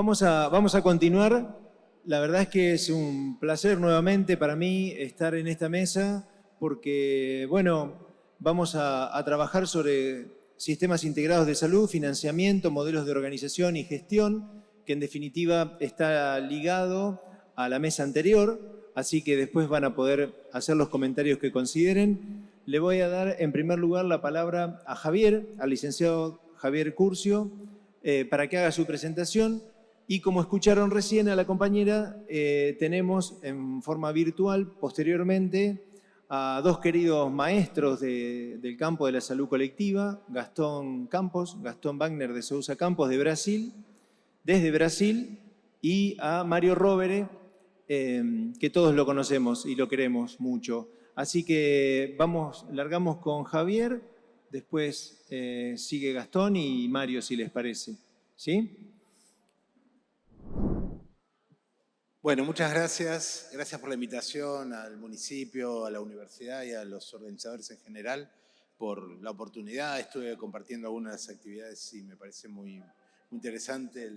Vamos a continuar. La verdad es que es un placer nuevamente para mí estar en esta mesa porque, bueno, vamos a trabajar sobre sistemas integrados de salud, financiamiento, modelos de organización y gestión, que en definitiva está ligado a la mesa anterior, así que después van a poder hacer los comentarios que consideren. Le voy a dar en primer lugar la palabra a Javier, al licenciado Javier Curcio, para que haga su presentación. Y como escucharon recién a la compañera, tenemos en forma virtual posteriormente a dos queridos maestros del campo de la salud colectiva, Gastón Wagner de Sousa Campos de Brasil, desde Brasil, y a Mario Rovere, que todos lo conocemos y lo queremos mucho. Así que largamos con Javier, después sigue Gastón y Mario, si les parece. ¿Sí? Bueno, muchas gracias. Gracias por la invitación al municipio, a la universidad y a los organizadores en general por la oportunidad. Estuve compartiendo algunas actividades y me parece muy interesante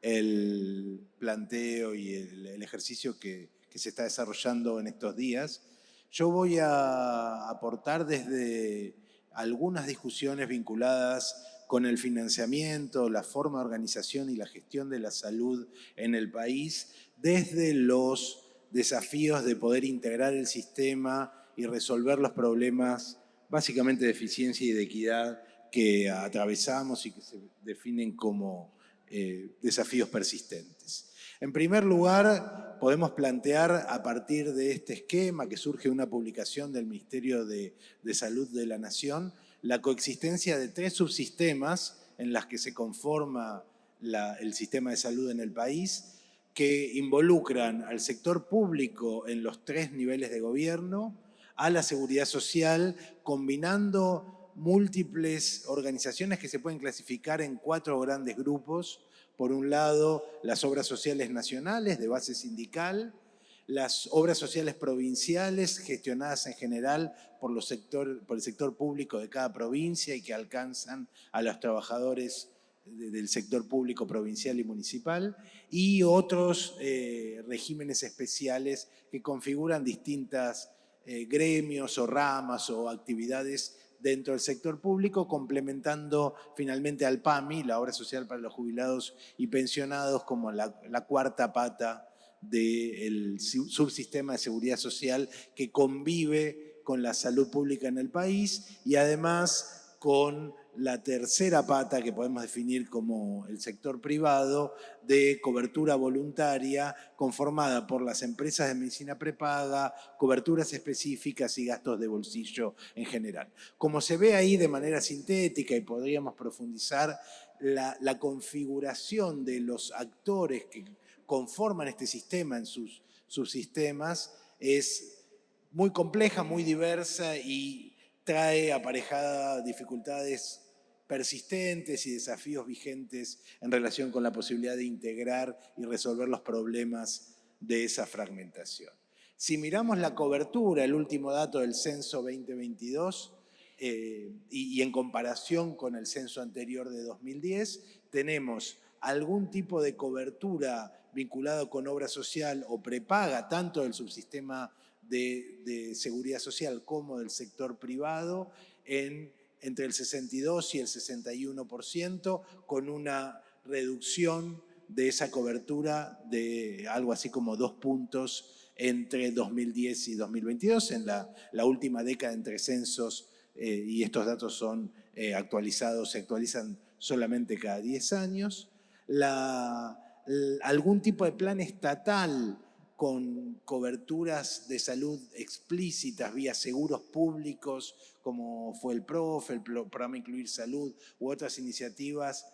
el planteo y el ejercicio que se está desarrollando en estos días. Yo voy a aportar desde algunas discusiones vinculadas con el financiamiento, la forma de organización y la gestión de la salud en el país, desde los desafíos de poder integrar el sistema y resolver los problemas básicamente de eficiencia y de equidad que atravesamos y que se definen como desafíos persistentes. En primer lugar, podemos plantear a partir de este esquema que surge de una publicación del Ministerio de Salud de la Nación, la coexistencia de tres subsistemas en las que se conforma el sistema de salud en el país, que involucran al sector público en los tres niveles de gobierno, a la seguridad social, combinando múltiples organizaciones que se pueden clasificar en cuatro grandes grupos. Por un lado, las obras sociales nacionales de base sindical, las obras sociales provinciales gestionadas en general por el sector público de cada provincia y que alcanzan a los trabajadores del sector público provincial y municipal, y otros regímenes especiales que configuran distintas gremios o ramas o actividades dentro del sector público, complementando finalmente al PAMI, la obra social para los jubilados y pensionados, como la cuarta pata del subsistema de seguridad social que convive con la salud pública en el país y además con la tercera pata que podemos definir como el sector privado de cobertura voluntaria conformada por las empresas de medicina prepaga, coberturas específicas y gastos de bolsillo en general. Como se ve ahí de manera sintética y podríamos profundizar, la configuración de los actores que conforman este sistema en sus subsistemas es muy compleja, muy diversa y trae aparejada dificultades persistentes y desafíos vigentes en relación con la posibilidad de integrar y resolver los problemas de esa fragmentación. Si miramos la cobertura, el último dato del censo 2022, y en comparación con el censo anterior de 2010, tenemos algún tipo de cobertura vinculado con obra social o prepaga, tanto del subsistema de seguridad social como del sector privado, entre el 62 y el 61%, con una reducción de esa cobertura de algo así como 2 puntos entre 2010 y 2022, en la última década entre censos, y estos datos son actualizados, se actualizan solamente cada 10 años. Algún tipo de plan estatal con coberturas de salud explícitas vía seguros públicos, como fue el PROF, el Programa Incluir Salud, u otras iniciativas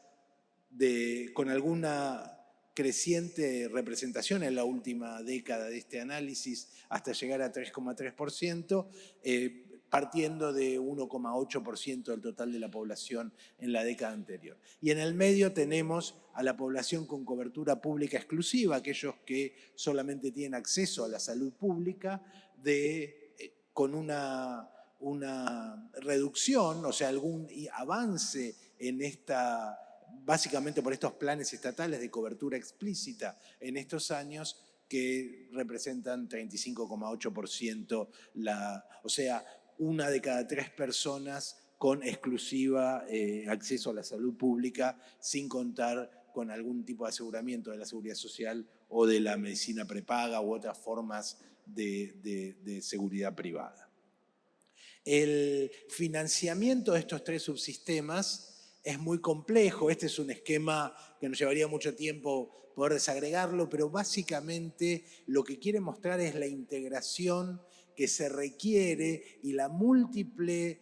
con alguna creciente representación en la última década de este análisis, hasta llegar a 3,3%, partiendo de 1,8% del total de la población en la década anterior. Y en el medio tenemos a la población con cobertura pública exclusiva, aquellos que solamente tienen acceso a la salud pública, con una reducción, o sea, algún avance en esta básicamente por estos planes estatales de cobertura explícita en estos años que representan 35,8%, o sea, 1 de cada 3 personas con exclusiva acceso a la salud pública, sin contar con algún tipo de aseguramiento de la seguridad social o de la medicina prepaga u otras formas de seguridad privada. El financiamiento de estos 3 subsistemas es muy complejo. Este es un esquema que nos llevaría mucho tiempo poder desagregarlo, pero básicamente lo que quiere mostrar es la integración que se requiere y la multiplicidad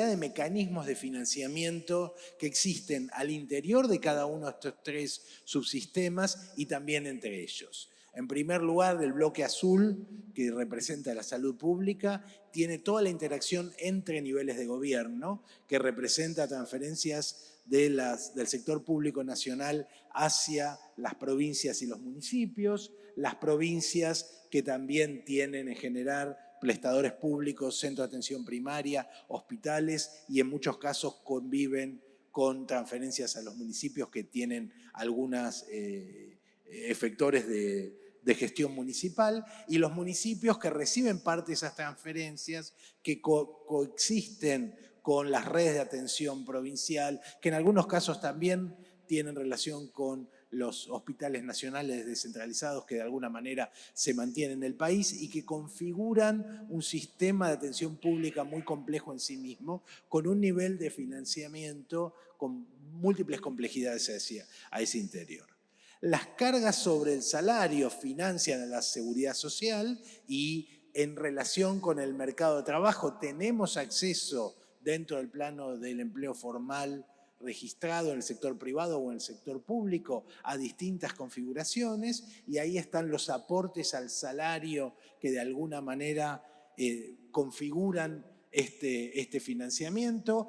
de mecanismos de financiamiento que existen al interior de cada uno de estos 3 subsistemas y también entre ellos. En primer lugar, el bloque azul, que representa la salud pública, tiene toda la interacción entre niveles de gobierno, que representa transferencias del sector público nacional hacia las provincias y los municipios, las provincias que también tienen en general prestadores públicos, centros de atención primaria, hospitales y en muchos casos conviven con transferencias a los municipios que tienen algunos efectores de gestión municipal y los municipios que reciben parte de esas transferencias que coexisten con las redes de atención provincial, que en algunos casos también tienen relación con los hospitales nacionales descentralizados que de alguna manera se mantienen en el país y que configuran un sistema de atención pública muy complejo en sí mismo, con un nivel de financiamiento con múltiples complejidades a ese interior. Las cargas sobre el salario financian a la seguridad social y en relación con el mercado de trabajo tenemos acceso dentro del plano del empleo formal registrado en el sector privado o en el sector público a distintas configuraciones y ahí están los aportes al salario que de alguna manera configuran este financiamiento.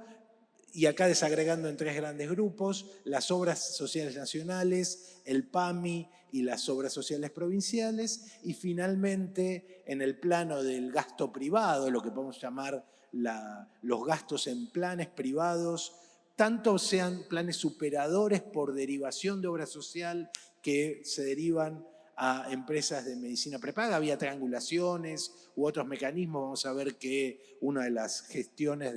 Y acá desagregando en 3 grandes grupos, las obras sociales nacionales, el PAMI y las obras sociales provinciales, y finalmente en el plano del gasto privado, lo que podemos llamar los gastos en planes privados, tanto sean planes superadores por derivación de obra social que se derivan a empresas de medicina prepaga, vía triangulaciones u otros mecanismos. Vamos a ver que una de las gestiones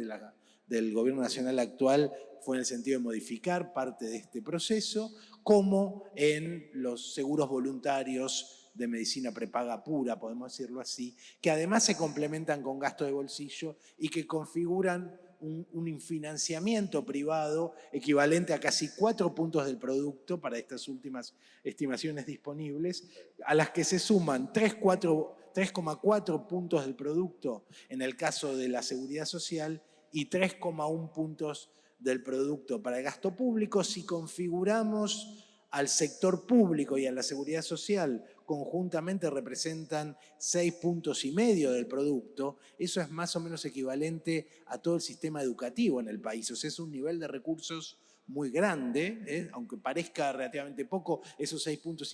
del gobierno nacional actual fue en el sentido de modificar parte de este proceso, como en los seguros voluntarios de medicina prepaga pura, podemos decirlo así, que además se complementan con gasto de bolsillo y que configuran un financiamiento privado equivalente a casi 4 puntos del producto para estas últimas estimaciones disponibles, a las que se suman 3,4 puntos del producto en el caso de la seguridad social y 3,1 puntos del producto para el gasto público. Si configuramos al sector público y a la seguridad social conjuntamente representan 6,5 puntos del producto, eso es más o menos equivalente a todo el sistema educativo en el país. O sea, es un nivel de recursos muy grande, aunque parezca relativamente poco, esos 6,5 puntos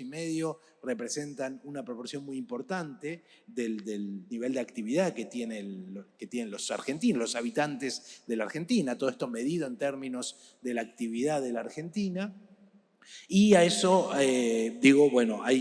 representan una proporción muy importante del nivel de actividad que tienen los argentinos, los habitantes de la Argentina, todo esto medido en términos de la actividad de la Argentina. Y a eso, bueno, a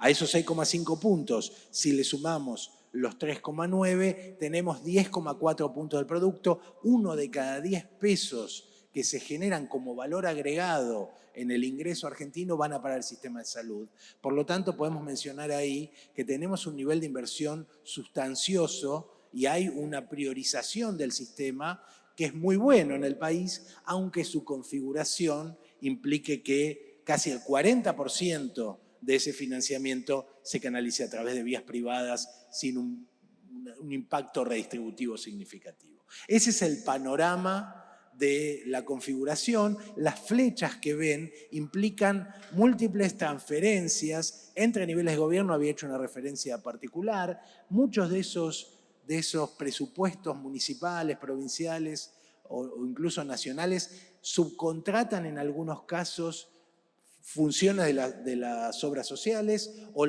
esos 6,5 puntos, si le sumamos los 3,9, tenemos 10,4 puntos del producto. 1 de cada 10 pesos que se generan como valor agregado en el ingreso argentino van a parar el sistema de salud. Por lo tanto, podemos mencionar ahí que tenemos un nivel de inversión sustancioso y hay una priorización del sistema que es muy bueno en el país, aunque su configuración implique que casi el 40% de ese financiamiento se canalice a través de vías privadas sin un impacto redistributivo significativo. Ese es el panorama de la configuración. Las flechas que ven implican múltiples transferencias entre niveles de gobierno. Había hecho una referencia particular. Muchos de esos presupuestos municipales, provinciales o incluso nacionales subcontratan en algunos casos funciones de las obras sociales o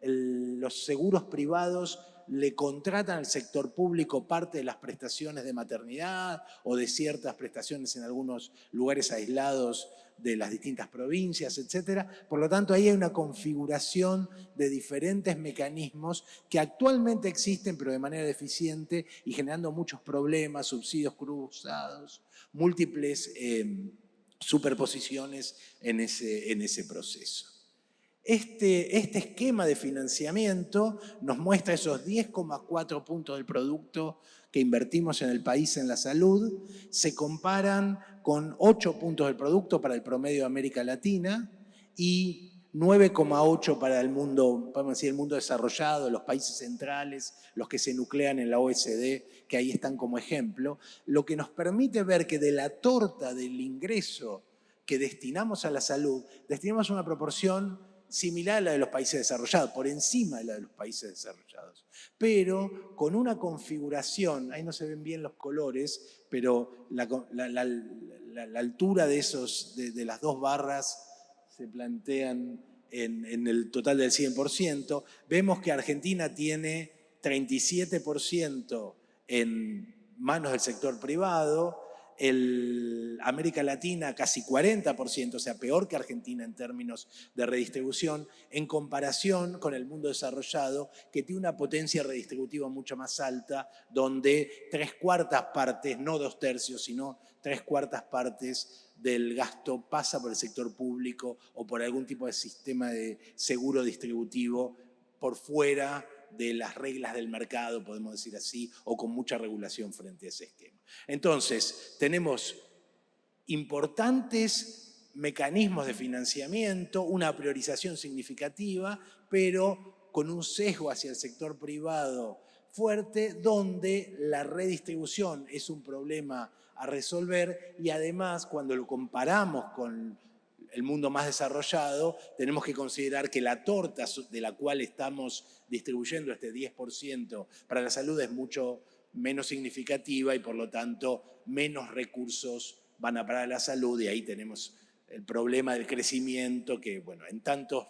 los seguros privados le contratan al sector público parte de las prestaciones de maternidad o de ciertas prestaciones en algunos lugares aislados de las distintas provincias, etc. Por lo tanto, ahí hay una configuración de diferentes mecanismos que actualmente existen, pero de manera deficiente y generando muchos problemas, subsidios cruzados, múltiples superposiciones en ese proceso. Este esquema de financiamiento nos muestra esos 10,4 puntos del producto que invertimos en el país en la salud, se comparan con 8 puntos del producto para el promedio de América Latina y 9,8 para el mundo, podemos decir, el mundo desarrollado, los países centrales, los que se nuclean en la OECD, que ahí están como ejemplo, lo que nos permite ver que de la torta del ingreso que destinamos a la salud, destinamos una proporción similar a la de los países desarrollados, por encima de la de los países desarrollados, pero con una configuración, ahí no se ven bien los colores, pero la altura de las dos barras se plantean en el total del 100%. Vemos que Argentina tiene 37% en manos del sector privado, América Latina casi 40%, o sea, peor que Argentina en términos de redistribución, en comparación con el mundo desarrollado, que tiene una potencia redistributiva mucho más alta, donde 3/4 partes, no 2/3, sino 3/4 partes del gasto pasa por el sector público o por algún tipo de sistema de seguro distributivo por fuera de las reglas del mercado, podemos decir así, o con mucha regulación frente a ese esquema. Entonces, tenemos importantes mecanismos de financiamiento, una priorización significativa, pero con un sesgo hacia el sector privado fuerte, donde la redistribución es un problema a resolver y además, cuando lo comparamos con el mundo más desarrollado, tenemos que considerar que la torta de la cual estamos distribuyendo este 10% para la salud es mucho menos significativa y por lo tanto menos recursos van a parar a la salud y ahí tenemos el problema del crecimiento que, bueno, en tantos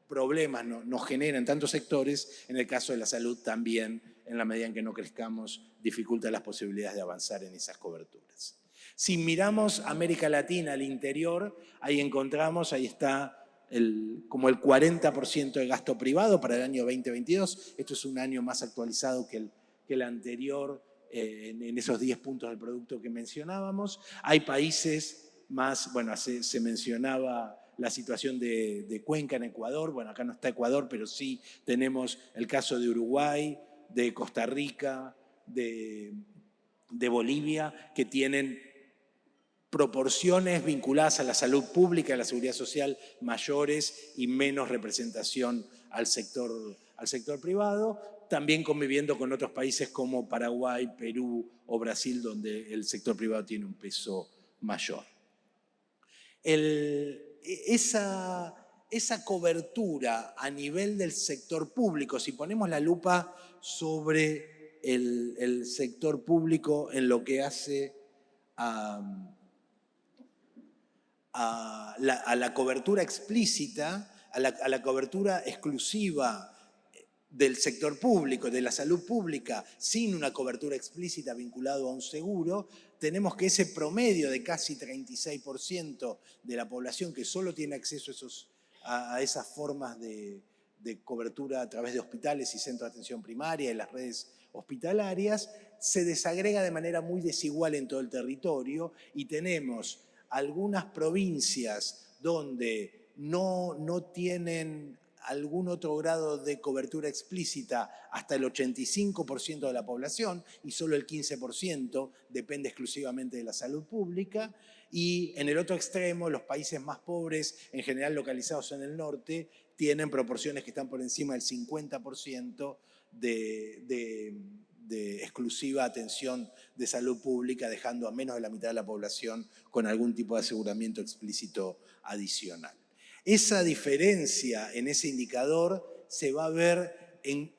problemas nos genera en tantos sectores, en el caso de la salud también, en la medida en que no crezcamos, dificulta las posibilidades de avanzar en esas coberturas. Si miramos América Latina al interior, ahí encontramos, ahí está como el 40% de gasto privado para el año 2022. Esto es un año más actualizado que el anterior en esos 10 puntos del producto que mencionábamos. Hay países más, bueno, se mencionaba la situación de Cuenca en Ecuador. Bueno, acá no está Ecuador, pero sí tenemos el caso de Uruguay, de Costa Rica, de Bolivia, que tienen proporciones vinculadas a la salud pública, a la seguridad social mayores y menos representación al sector privado, también conviviendo con otros países como Paraguay, Perú o Brasil, donde el sector privado tiene un peso mayor. Esa cobertura a nivel del sector público, si ponemos la lupa sobre el sector público en lo que hace a la cobertura explícita, a la cobertura exclusiva del sector público, de la salud pública, sin una cobertura explícita vinculada a un seguro, tenemos que ese promedio de casi 36% de la población que solo tiene acceso a esas formas de cobertura a través de hospitales y centros de atención primaria y las redes hospitalarias, se desagrega de manera muy desigual en todo el territorio y tenemos algunas provincias donde no tienen algún otro grado de cobertura explícita hasta el 85% de la población y solo el 15% depende exclusivamente de la salud pública. Y en el otro extremo, los países más pobres, en general localizados en el norte, tienen proporciones que están por encima del 50% de exclusiva atención de salud pública, dejando a menos de la mitad de la población con algún tipo de aseguramiento explícito adicional. Esa diferencia en ese indicador se va a ver en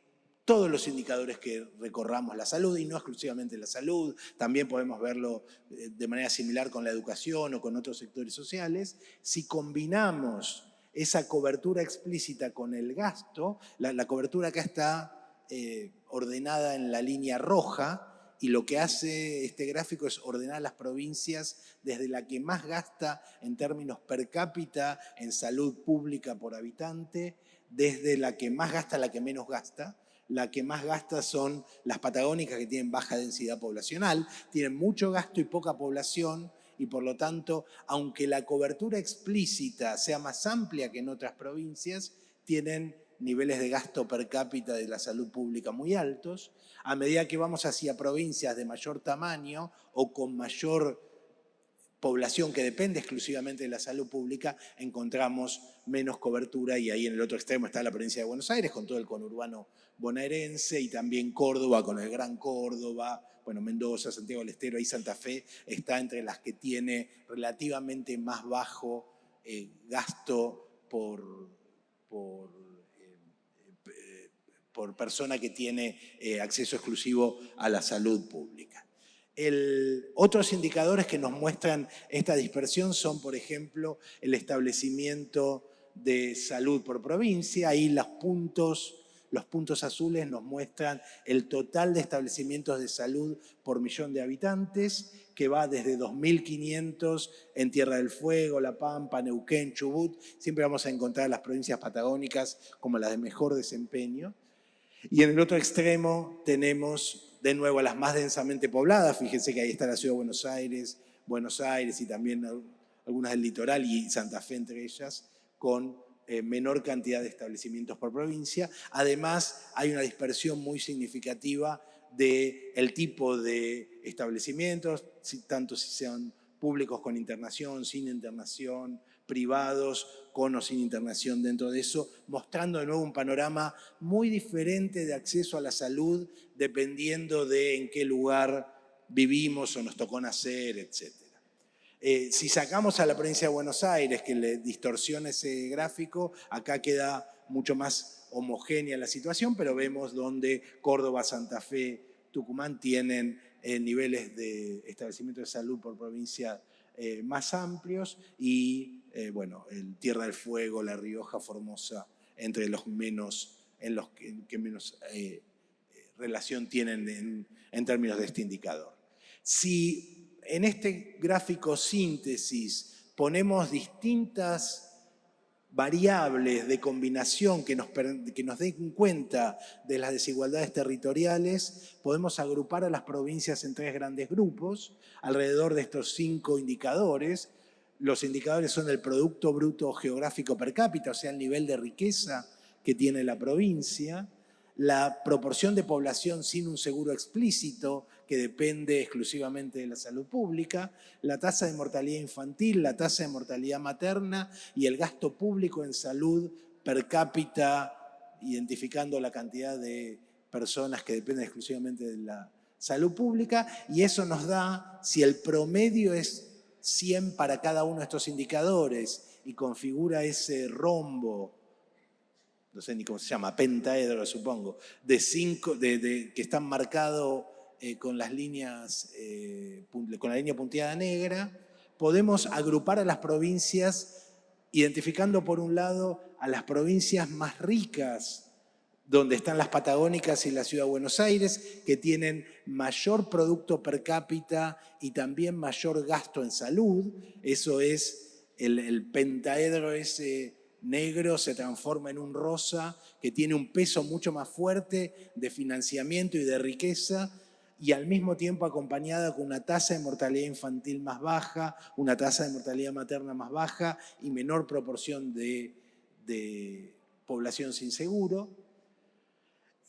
todos los indicadores que recorramos la salud y no exclusivamente la salud, también podemos verlo de manera similar con la educación o con otros sectores sociales. Si combinamos esa cobertura explícita con el gasto, la cobertura acá está ordenada en la línea roja, y lo que hace este gráfico es ordenar las provincias desde la que más gasta en términos per cápita en salud pública por habitante, desde la que más gasta a la que menos gasta. La que más gasta son las patagónicas, que tienen baja densidad poblacional, tienen mucho gasto y poca población, y por lo tanto, aunque la cobertura explícita sea más amplia que en otras provincias, tienen niveles de gasto per cápita de la salud pública muy altos. A medida que vamos hacia provincias de mayor tamaño o con mayor población que depende exclusivamente de la salud pública, encontramos menos cobertura, y ahí en el otro extremo está la provincia de Buenos Aires con todo el conurbano bonaerense, y también Córdoba con el Gran Córdoba, bueno, Mendoza, Santiago del Estero, ahí Santa Fe está entre las que tiene relativamente más bajo gasto por persona que tiene acceso exclusivo a la salud pública. Otros indicadores que nos muestran esta dispersión son, por ejemplo, el establecimiento de salud por provincia. Ahí los puntos azules nos muestran el total de establecimientos de salud por millón de habitantes, que va desde 2.500 en Tierra del Fuego, La Pampa, Neuquén, Chubut. Siempre vamos a encontrar las provincias patagónicas como las de mejor desempeño. Y en el otro extremo tenemos de nuevo a las más densamente pobladas. Fíjense que ahí está la ciudad de Buenos Aires y también algunas del litoral y Santa Fe entre ellas, con menor cantidad de establecimientos por provincia. Además, hay una dispersión muy significativa del tipo de establecimientos, tanto si sean públicos con internación, sin internación, privados con o sin internación dentro de eso, mostrando de nuevo un panorama muy diferente de acceso a la salud dependiendo de en qué lugar vivimos o nos tocó nacer, etc. Si sacamos a la provincia de Buenos Aires, que le distorsiona ese gráfico, acá queda mucho más homogénea la situación, pero vemos donde Córdoba, Santa Fe, Tucumán tienen niveles de establecimiento de salud por provincia más amplios, y bueno, el Tierra del Fuego, La Rioja, Formosa, entre los que menos relación tienen en términos de este indicador. Si en este gráfico síntesis ponemos distintas variables de combinación que nos den cuenta de las desigualdades territoriales, podemos agrupar a las provincias en 3 grandes grupos alrededor de estos 5 indicadores. Los indicadores son el Producto Bruto Geográfico per cápita, o sea, el nivel de riqueza que tiene la provincia, la proporción de población sin un seguro explícito, que depende exclusivamente de la salud pública, la tasa de mortalidad infantil, la tasa de mortalidad materna y el gasto público en salud per cápita, identificando la cantidad de personas que dependen exclusivamente de la salud pública, y eso nos da, si el promedio es 100 para cada uno de estos indicadores y configura ese rombo, no sé ni cómo se llama, pentaedro supongo, que están marcados con las líneas, con la línea punteada negra, podemos agrupar a las provincias identificando por un lado a las provincias más ricas, donde están las patagónicas y la ciudad de Buenos Aires, que tienen mayor producto per cápita y también mayor gasto en salud. Eso es el pentaedro ese negro se transforma en un rosa que tiene un peso mucho más fuerte de financiamiento y de riqueza, y al mismo tiempo acompañada con una tasa de mortalidad infantil más baja, una tasa de mortalidad materna más baja y menor proporción de población sin seguro.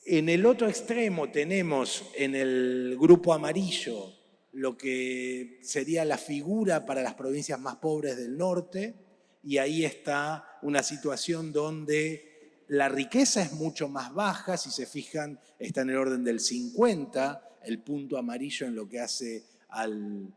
En el otro extremo tenemos en el grupo amarillo lo que sería la figura para las provincias más pobres del norte, y ahí está una situación donde la riqueza es mucho más baja. Si se fijan, está en el orden del 50, el punto amarillo en lo que hace al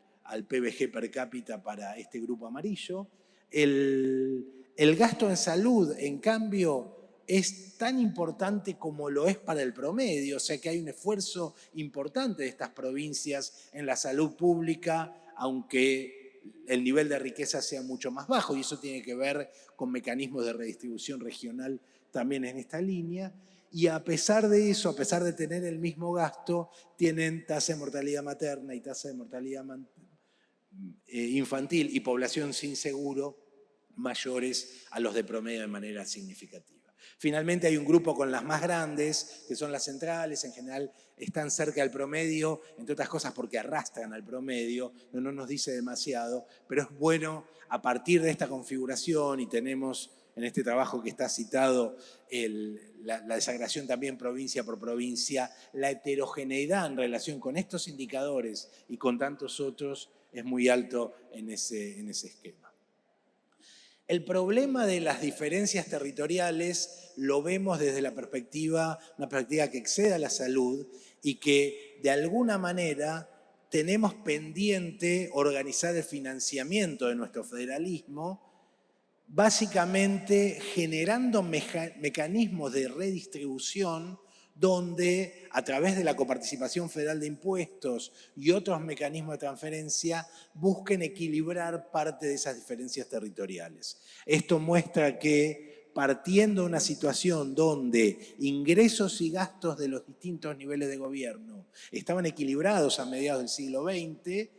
PBG per cápita para este grupo amarillo. El gasto en salud, en cambio, es tan importante como lo es para el promedio, o sea que hay un esfuerzo importante de estas provincias en la salud pública, aunque el nivel de riqueza sea mucho más bajo, y eso tiene que ver con mecanismos de redistribución regional también en esta línea. y a pesar de eso, a pesar de tener el mismo gasto, tienen tasa de mortalidad materna y tasa de mortalidad infantil y población sin seguro mayores a los de promedio de manera significativa. Finalmente hay un grupo con las más grandes, que son las centrales, en general están cerca del promedio, entre otras cosas porque arrastran al promedio, no nos dice demasiado, pero es bueno a partir de esta configuración, y tenemos en este trabajo que está citado la desagregación también provincia por provincia, la heterogeneidad en relación con estos indicadores y con tantos otros es muy alto en ese esquema. El problema de las diferencias territoriales lo vemos desde una perspectiva que excede a la salud y que de alguna manera tenemos pendiente organizar el financiamiento de nuestro federalismo, básicamente generando mecanismos de redistribución donde a través de la coparticipación federal de impuestos y otros mecanismos de transferencia busquen equilibrar parte de esas diferencias territoriales. Esto muestra que partiendo de una situación donde ingresos y gastos de los distintos niveles de gobierno estaban equilibrados a mediados del siglo XX,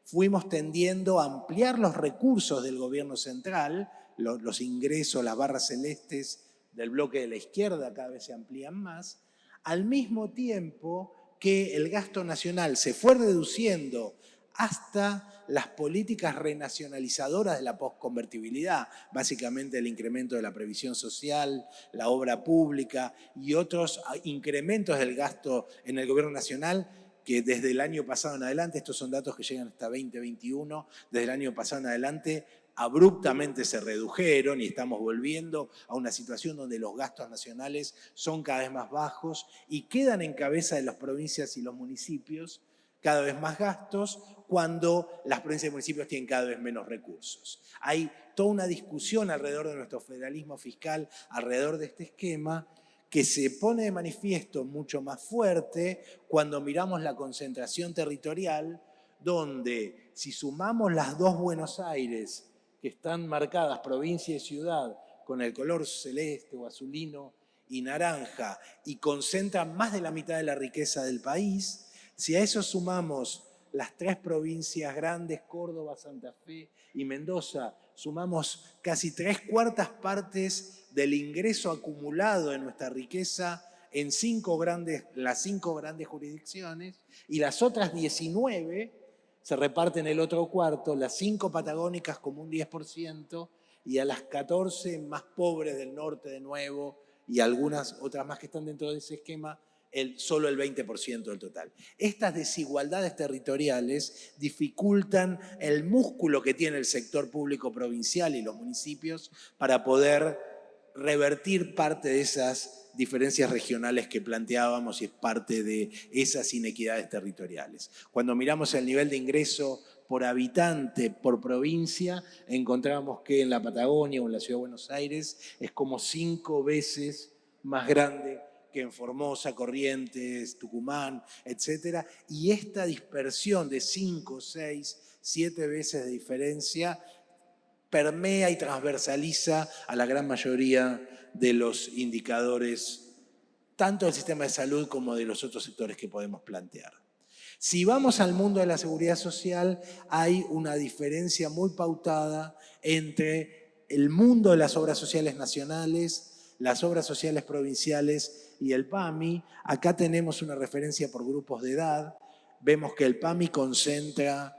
fuimos tendiendo a ampliar los recursos del gobierno central, los ingresos, las barras celestes del bloque de la izquierda cada vez se amplían más, al mismo tiempo que el gasto nacional se fue reduciendo hasta las políticas renacionalizadoras de la postconvertibilidad, básicamente el incremento de la previsión social, la obra pública y otros incrementos del gasto en el gobierno nacional que desde el año pasado en adelante, estos son datos que llegan hasta 2021, desde el año pasado en adelante abruptamente se redujeron y estamos volviendo a una situación donde los gastos nacionales son cada vez más bajos y quedan en cabeza de las provincias y los municipios cada vez más gastos cuando las provincias y municipios tienen cada vez menos recursos. Hay toda una discusión alrededor de nuestro federalismo fiscal, alrededor de este esquema, que se pone de manifiesto mucho más fuerte cuando miramos la concentración territorial, donde si sumamos las dos Buenos Aires, que están marcadas provincia y ciudad con el color celeste o azulino y naranja y concentran más de la mitad de la riqueza del país, si a eso sumamos las tres provincias grandes, Córdoba, Santa Fe y Mendoza, sumamos casi 3/4 partes del ingreso acumulado de nuestra riqueza en las 5 grandes jurisdicciones, y las otras 19 se reparten el otro cuarto, las 5 patagónicas como un 10%, y a las 14 más pobres del norte de nuevo, y algunas otras más que están dentro de ese esquema, solo el 20% del total. Estas desigualdades territoriales dificultan el músculo que tiene el sector público provincial y los municipios para poder revertir parte de esas diferencias regionales que planteábamos y es parte de esas inequidades territoriales. Cuando miramos el nivel de ingreso por habitante, por provincia, encontramos que en la Patagonia o en la Ciudad de Buenos Aires es como 5 veces más grande que en Formosa, Corrientes, Tucumán, etc. Y esta dispersión de 5, 6, 7 veces de diferencia permea y transversaliza a la gran mayoría de los indicadores, tanto del sistema de salud como de los otros sectores que podemos plantear. Si vamos al mundo de la seguridad social, hay una diferencia muy pautada entre el mundo de las obras sociales nacionales, las obras sociales provinciales y el PAMI. Acá tenemos una referencia por grupos de edad. Vemos que el PAMI concentra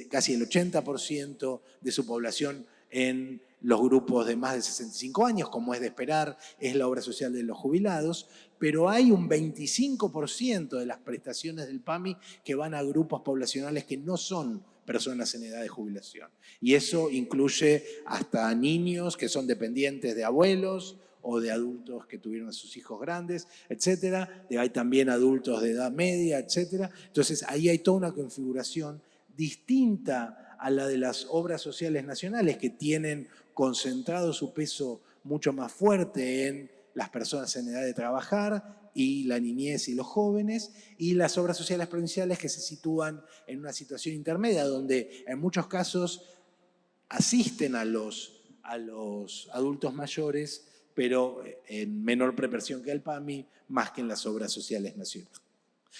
casi el 80% de su población en los grupos de más de 65 años, como es de esperar, es la obra social de los jubilados, pero hay un 25% de las prestaciones del PAMI que van a grupos poblacionales que no son personas en edad de jubilación. Y eso incluye hasta niños que son dependientes de abuelos o de adultos que tuvieron a sus hijos grandes, etc. Hay también adultos de edad media, etc. Entonces ahí hay toda una configuración distinta a la de las obras sociales nacionales, que tienen concentrado su peso mucho más fuerte en las personas en edad de trabajar y la niñez y los jóvenes, y las obras sociales provinciales que se sitúan en una situación intermedia, donde en muchos casos asisten a los adultos mayores pero en menor proporción que el PAMI, más que en las obras sociales nacionales.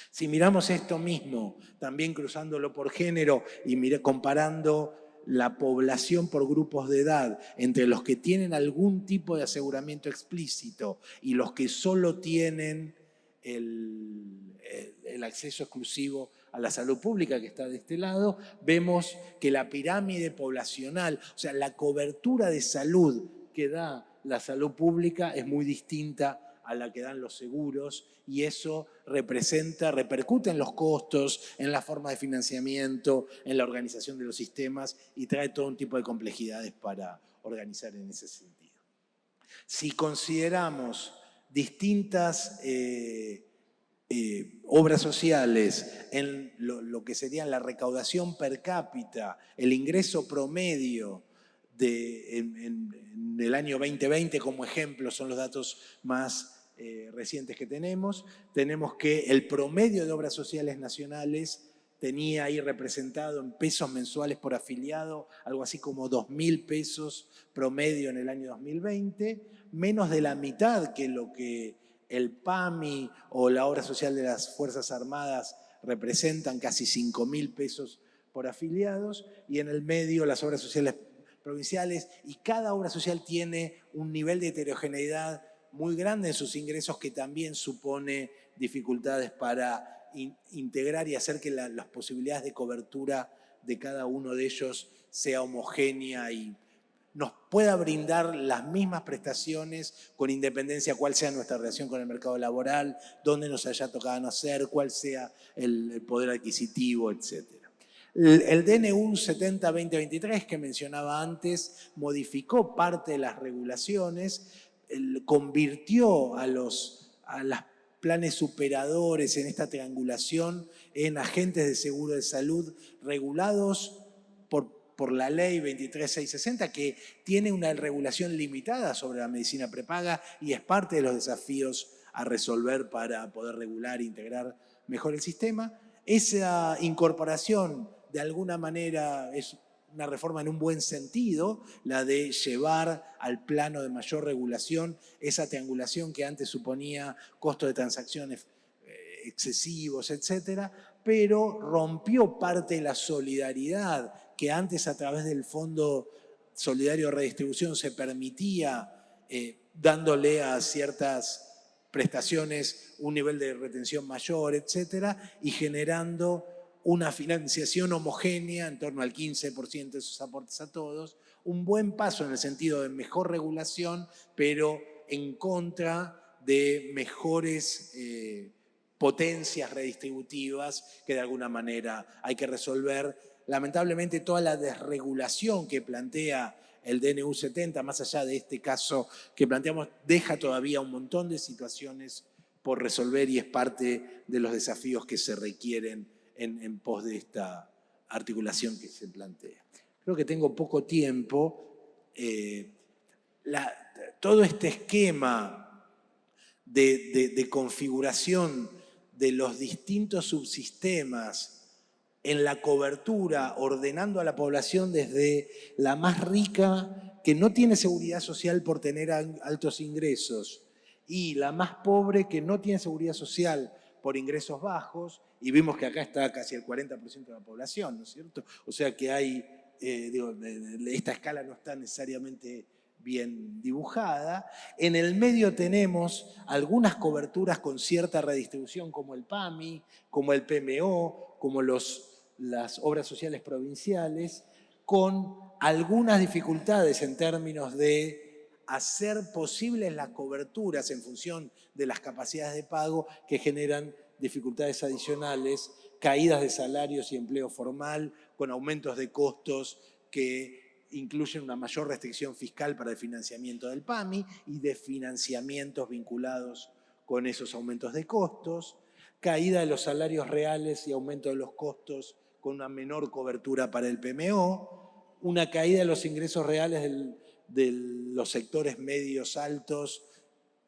Si miramos esto mismo, también cruzándolo por género y comparando la población por grupos de edad entre los que tienen algún tipo de aseguramiento explícito y los que solo tienen el acceso exclusivo a la salud pública, que está de este lado, vemos que la pirámide poblacional, o sea, la cobertura de salud que da la salud pública es muy distinta a la que dan los seguros, y eso repercute en los costos, en la forma de financiamiento, en la organización de los sistemas, y trae todo un tipo de complejidades para organizar en ese sentido. Si consideramos distintas obras sociales en lo que sería la recaudación per cápita, el ingreso promedio en el año 2020 como ejemplo, son los datos más recientes que tenemos que el promedio de obras sociales nacionales tenía ahí representado en pesos mensuales por afiliado, algo así como 2.000 pesos promedio en el año 2020, menos de la mitad que lo que el PAMI o la obra social de las Fuerzas Armadas representan, casi 5.000 pesos por afiliados, y en el medio las obras sociales provinciales, y cada obra social tiene un nivel de heterogeneidad muy grande en sus ingresos que también supone dificultades para integrar y hacer que las posibilidades de cobertura de cada uno de ellos sea homogénea y nos pueda brindar las mismas prestaciones con independencia cuál sea nuestra relación con el mercado laboral, dónde nos haya tocado nacer, cuál sea el poder adquisitivo, etc. El DNU 70-2023 que mencionaba antes modificó parte de las regulaciones, convirtió a los planes superadores en esta triangulación en agentes de seguro de salud regulados por la ley 23660, que tiene una regulación limitada sobre la medicina prepaga y es parte de los desafíos a resolver para poder regular e integrar mejor el sistema. Esa incorporación de alguna manera es una reforma en un buen sentido, la de llevar al plano de mayor regulación esa triangulación que antes suponía costos de transacciones excesivos, etcétera, pero rompió parte de la solidaridad que antes a través del Fondo Solidario de Redistribución se permitía, dándole a ciertas prestaciones un nivel de retención mayor, etcétera, y generando una financiación homogénea en torno al 15% de sus aportes a todos, un buen paso en el sentido de mejor regulación, pero en contra de mejores potencias redistributivas que de alguna manera hay que resolver. Lamentablemente toda la desregulación que plantea el DNU 70, más allá de este caso que planteamos, deja todavía un montón de situaciones por resolver y es parte de los desafíos que se requieren en pos de esta articulación que se plantea. Creo que tengo poco tiempo. Todo este esquema de configuración de los distintos subsistemas en la cobertura, ordenando a la población desde la más rica, que no tiene seguridad social por tener altos ingresos, y la más pobre, que no tiene seguridad social por ingresos bajos, y vimos que acá está casi el 40% de la población, ¿no es cierto? O sea que hay, esta escala no está necesariamente bien dibujada. En el medio tenemos algunas coberturas con cierta redistribución, como el PAMI, como el PMO, como las obras sociales provinciales, con algunas dificultades en términos de hacer posibles las coberturas en función de las capacidades de pago que generan dificultades adicionales, caídas de salarios y empleo formal, con aumentos de costos que incluyen una mayor restricción fiscal para el financiamiento del PAMI y de financiamientos vinculados con esos aumentos de costos, caída de los salarios reales y aumento de los costos con una menor cobertura para el PMO, una caída de los ingresos reales de los sectores medios altos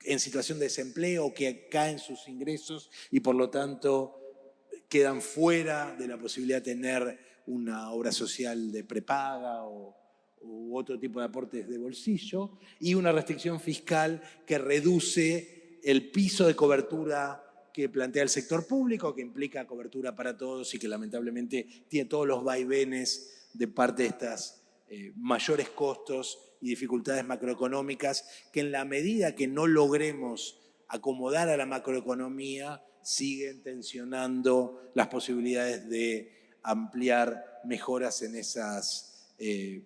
en situación de desempleo que caen sus ingresos y por lo tanto quedan fuera de la posibilidad de tener una obra social de prepaga o u otro tipo de aportes de bolsillo, y una restricción fiscal que reduce el piso de cobertura que plantea el sector público, que implica cobertura para todos y que lamentablemente tiene todos los vaivenes de parte de estas mayores costos y dificultades macroeconómicas que en la medida que no logremos acomodar a la macroeconomía siguen tensionando las posibilidades de ampliar mejoras en esas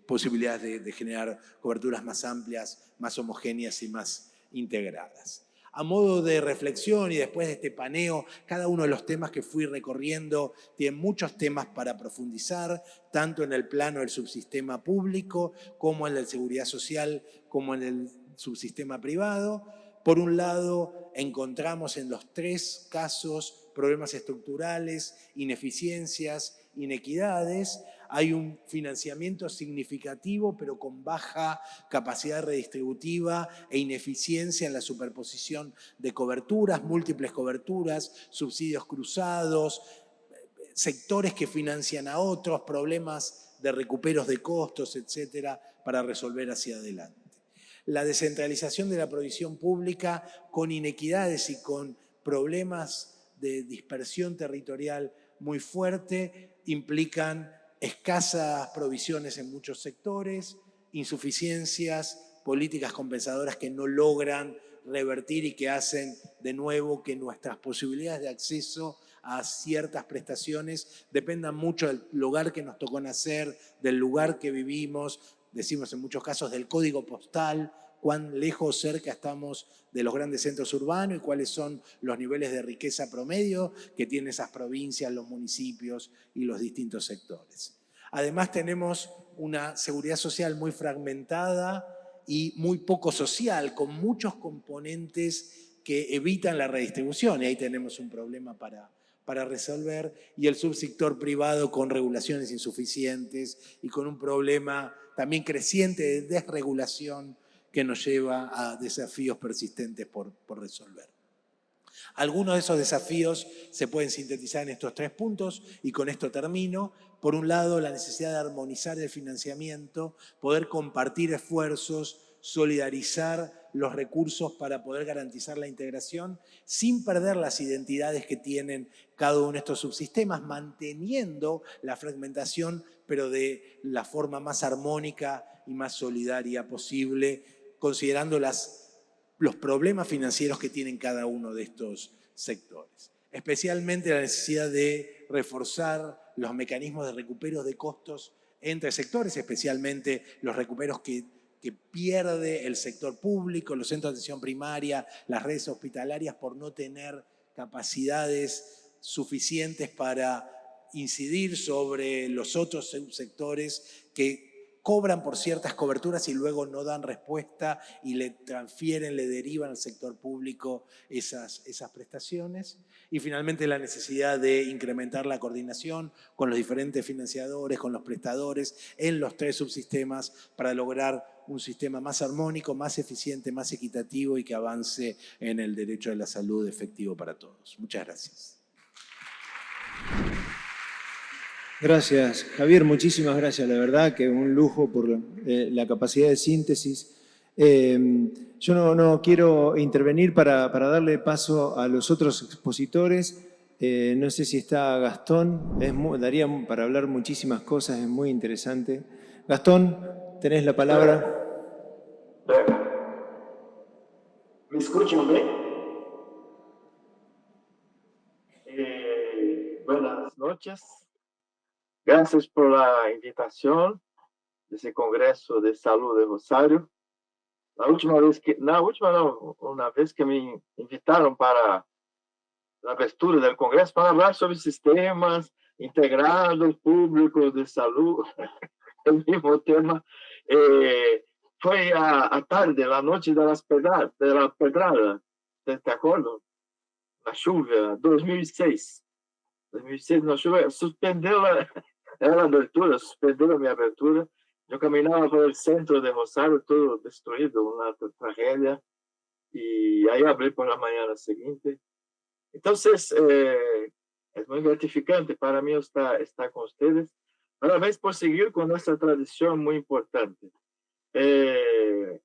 posibilidades de generar coberturas más amplias, más homogéneas y más integradas. A modo de reflexión y después de este paneo, cada uno de los temas que fui recorriendo tiene muchos temas para profundizar, tanto en el plano del subsistema público, como en la seguridad social, como en el subsistema privado. Por un lado, encontramos en los tres casos problemas estructurales, ineficiencias, inequidades. Hay un financiamiento significativo, pero con baja capacidad redistributiva e ineficiencia en la superposición de coberturas, múltiples coberturas, subsidios cruzados, sectores que financian a otros, problemas de recuperos de costos, etcétera, para resolver hacia adelante. La descentralización de la provisión pública con inequidades y con problemas de dispersión territorial muy fuerte implican escasas provisiones en muchos sectores, insuficiencias, políticas compensadoras que no logran revertir y que hacen de nuevo que nuestras posibilidades de acceso a ciertas prestaciones dependan mucho del lugar que nos tocó nacer, del lugar que vivimos, decimos en muchos casos del código postal, cuán lejos o cerca estamos de los grandes centros urbanos y cuáles son los niveles de riqueza promedio que tienen esas provincias, los municipios y los distintos sectores. Además tenemos una seguridad social muy fragmentada y muy poco social, con muchos componentes que evitan la redistribución, y ahí tenemos un problema para resolver, y el subsector privado con regulaciones insuficientes y con un problema también creciente de desregulación que nos lleva a desafíos persistentes por resolver. Algunos de esos desafíos se pueden sintetizar en estos tres puntos y con esto termino. Por un lado, la necesidad de armonizar el financiamiento, poder compartir esfuerzos, solidarizar los recursos para poder garantizar la integración sin perder las identidades que tienen cada uno de estos subsistemas, manteniendo la fragmentación, pero de la forma más armónica y más solidaria posible, considerando los problemas financieros que tienen cada uno de estos sectores. Especialmente la necesidad de reforzar los mecanismos de recupero de costos entre sectores, especialmente los recuperos que pierde el sector público, los centros de atención primaria, las redes hospitalarias por no tener capacidades suficientes para incidir sobre los otros subsectores que cobran por ciertas coberturas y luego no dan respuesta y le transfieren, le derivan al sector público esas prestaciones. Y finalmente la necesidad de incrementar la coordinación con los diferentes financiadores, con los prestadores en los tres subsistemas para lograr un sistema más armónico, más eficiente, más equitativo y que avance en el derecho a la salud efectivo para todos. Muchas gracias. Gracias, Javier, muchísimas gracias. La verdad que un lujo por la capacidad de síntesis. Yo no quiero intervenir para darle paso a los otros expositores. No sé si está Gastón, daría para hablar muchísimas cosas, es muy interesante. Gastón, tenés la palabra. ¿Me escuchan bien? Buenas noches. Gracias por la invitación de ese Congreso de Salud de Rosario. Una vez que me invitaron para la abertura del Congreso para hablar sobre sistemas integrados públicos de salud, el mismo tema, fue a tarde, la noche de la pedrada, ¿te acuerdas? La lluvia, 2006. 2006, la lluvia suspendió la abertura, suspendió mi abertura. Yo caminaba por el centro de Rosario, todo destruido, una tragedia, y ahí hablé por la mañana siguiente. Entonces, es muy gratificante para mí estar con ustedes. Parabéns por seguir com essa tradição muito importante. É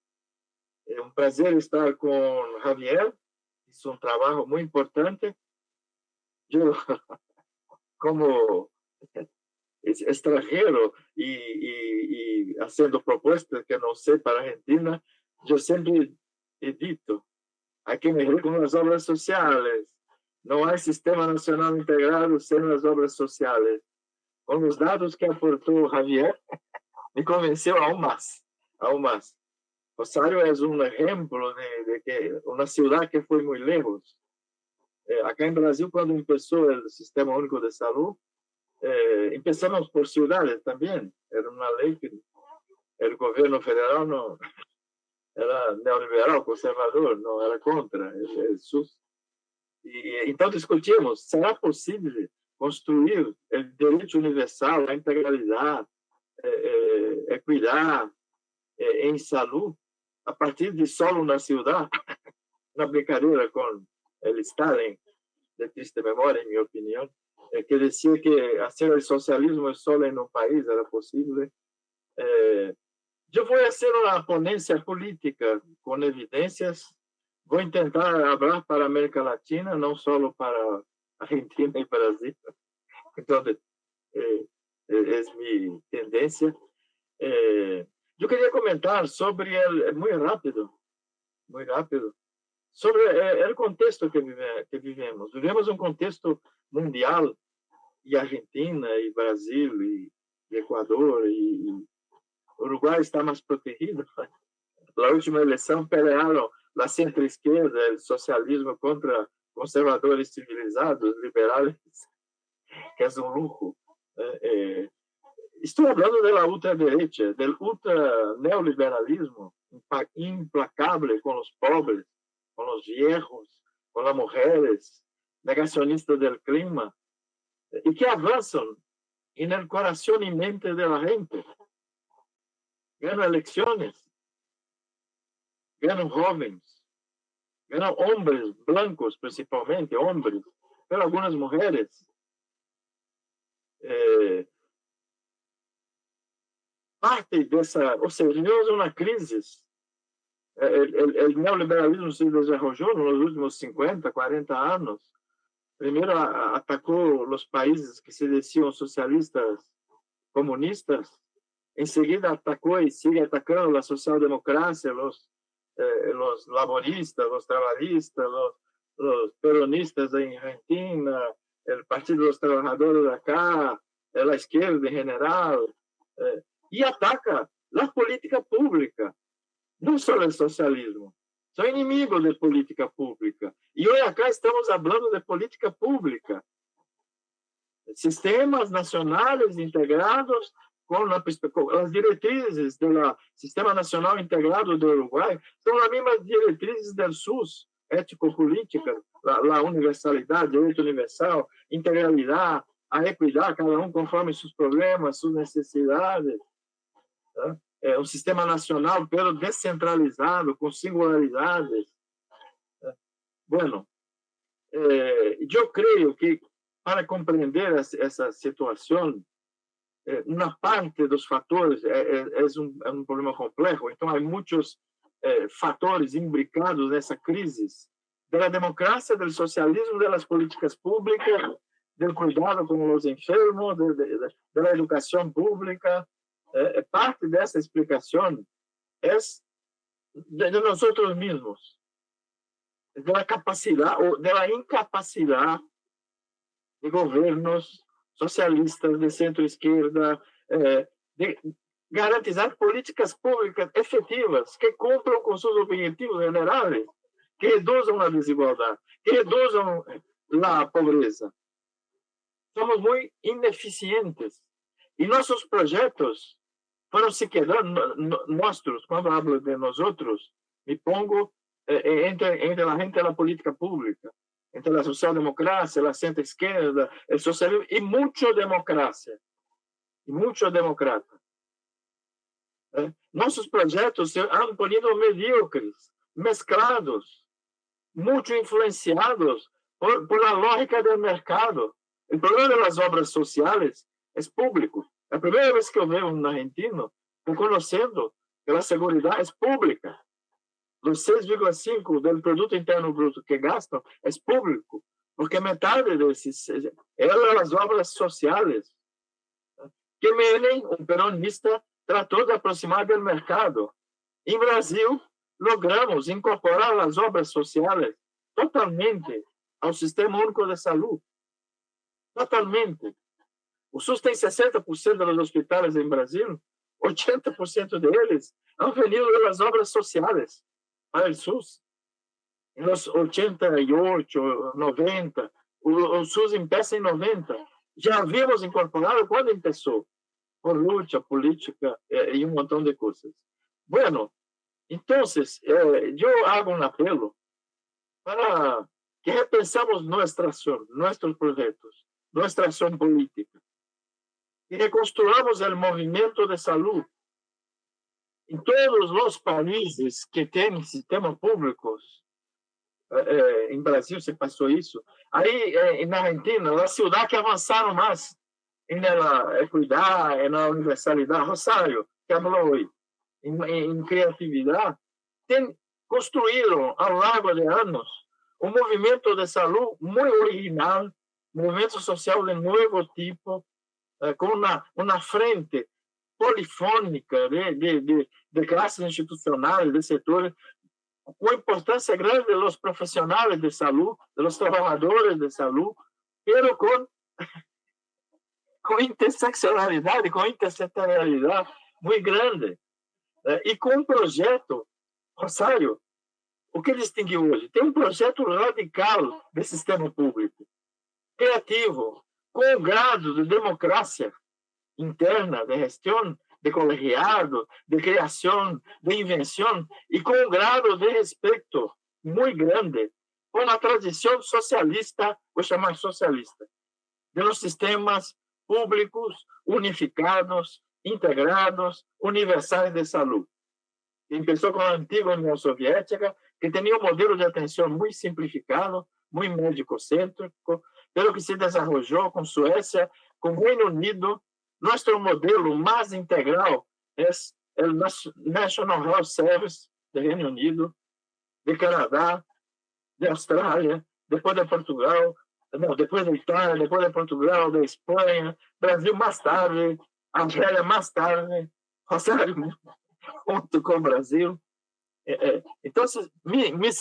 um prazer estar com Javier. Hizo um trabalho muito importante. Eu, como extranjero e fazendo propostas que não sei para a Argentina, eu sempre he dito, há que mexer com as obras sociais. Não há sistema nacional integrado sem as obras sociais. Com os dados que aportou Javier, me convenceu aún mais. Aún mais. Rosario é um exemplo de que uma cidade que foi muito lejos. Acá em Brasil, quando começou o Sistema Único de Saúde, empezamos por cidades também. Era uma lei que o governo federal não era neoliberal, conservador, não era contra o SUS. E então discutimos, será possível construir o direito universal, a integralidade, equidade em saúde a partir de solo uma cidade? Uma brincadeira com o Stalin, de triste memória, em minha opinião, que dizia que fazer o socialismo só em um país era possível. Eu vou fazer uma ponência política com evidências. Vou tentar falar para a América Latina, não só para Argentina e Brasil. Então, é minha tendência. Eu queria comentar sobre, muito rápido, sobre o contexto que vivemos. Vivemos um contexto mundial, e Argentina, e Brasil, e Equador, e Uruguai está mais protegido. Na última eleição, pelearam a centro-esquerda, o socialismo contra conservadores civilizados, liberais, que é um luxo. Estou falando da ultradireita, do ultra-neoliberalismo implacável com os pobres, com os viejos, com as mulheres, negacionistas do clima, e que avançam no coração e mente da gente. Ganham eleições, ganham jovens, ganham homens brancos, principalmente homens, mas algumas mulheres. Parte dessa, ou seja, vivemos uma crise. O neoliberalismo se desenvolveu nos últimos 50, 40 anos. Primeiro atacou os países que se diziam socialistas, comunistas. Em seguida atacou e sigue atacando a social-democracia, os laboristas, os trabalhistas, os peronistas em Argentina, o Partido dos Trabalhadores acá, a esquerda em geral, e ataca a política pública, não só o socialismo. São inimigos de política pública. E hoje acá estamos falando de política pública. Sistemas nacionais integrados com as diretrizes do Sistema Nacional Integrado do Uruguai são as mesmas diretrizes do SUS, ético-política, a universalidade, direito universal, integralidade, a equidade, cada um conforme seus problemas, suas necessidades. É um sistema nacional, pero descentralizado, com singularidades. Bueno, eu creio que para compreender essa situação, uma parte dos fatores é um problema complexo, então há muitos fatores imbricados nessa crise da democracia, do socialismo, das políticas públicas, do cuidado com os enfermos, da educação pública. Parte dessa explicação é de nós mesmos, da capacidade ou da incapacidade de governos socialistas de centro-esquerda de garantizar políticas públicas efetivas que cumpram com seus objetivos generais, que reduzam a desigualdade, que reduzam a pobreza. Somos muito ineficientes e nossos projetos foram se quedando, nossos, quando hablo de nós outros, me pongo entre a gente e a política pública, entre a social-democracia, a centro-esquerda, o socialismo e muita democracia, e muito democrata. Nossos projetos se han podido medíocres, mesclados, muito influenciados por a lógica do mercado. O problema das obras sociais é público. A primeira vez que eu vejo um argentino reconhecendo que a segurança é pública. Os 6,5% do produto interno bruto que gastam é público, porque metade desses é as obras sociais que Menem, um peronista, tratou de aproximar do mercado. Em Brasil, logramos incorporar as obras sociais totalmente ao Sistema Único de Saúde. Totalmente. O SUS tem 60% dos hospitais em Brasil, 80% deles han venido das obras sociais para o SUS. Nos 88, 90, o SUS empieza em 90. Já havíamos incorporado quando começou, por luta política e um montão de coisas. Bueno, então, eu hago um apelo para que repensemos nossa ação, nossos projetos, nossa ação política, e reconstruamos o movimento de saúde. Em todos os países que têm sistemas públicos, em Brasil se passou isso, aí na Argentina, as cidades que avançaram mais na equidade, na universalidade, Rosário, que falou hoje, em criatividade, construíram ao longo de anos um movimento de saúde muito original, movimento social de novo tipo, com uma frente polifônica de classes institucionais, de setores, com importância grande dos profissionais de saúde, dos trabalhadores de saúde, mas com interseccionalidade, com intersetorialidade muito grande. E com um projeto, Rosário, o que distingue hoje? Tem um projeto radical de sistema público, criativo, com um grado de democracia interna, de gestão, de colegiado, de criação, de invenção, e com um grado de respeito muito grande com a tradição socialista, vou chamar socialista, de los sistemas públicos, unificados, integrados, universais de saúde. Começou com a antiga União Soviética, que tinha um modelo de atenção muito simplificado, muito médico-cêntrico, pelo que se desenvolveu com Suécia, com o Reino Unido. Nosso modelo mais integral é o National Health Service do Reino Unido, de Canadá, de Austrália, depois de Portugal, não, depois da Itália, depois de Portugal, da Espanha, Brasil mais tarde, Argélia mais tarde, Rosário junto com o Brasil. Então, meu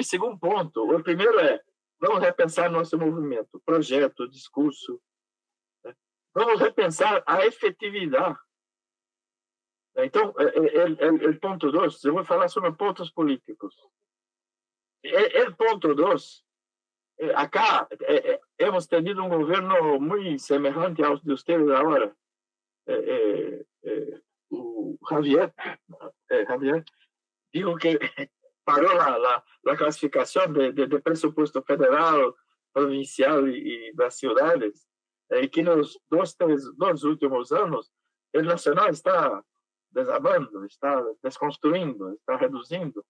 segundo ponto, o primeiro é, vamos repensar nosso movimento, projeto, discurso. Vamos repensar a efetividade. Então, o ponto 2, eu vou falar sobre pontos políticos. O ponto 2, acá hemos tenido um governo muito semelhante aos de ustedes agora. O Javier dijo que parou a classificação de presupuesto federal, provincial e das cidades, e que nos dois últimos anos o nacional está desabando, está desconstruindo, está reduzindo.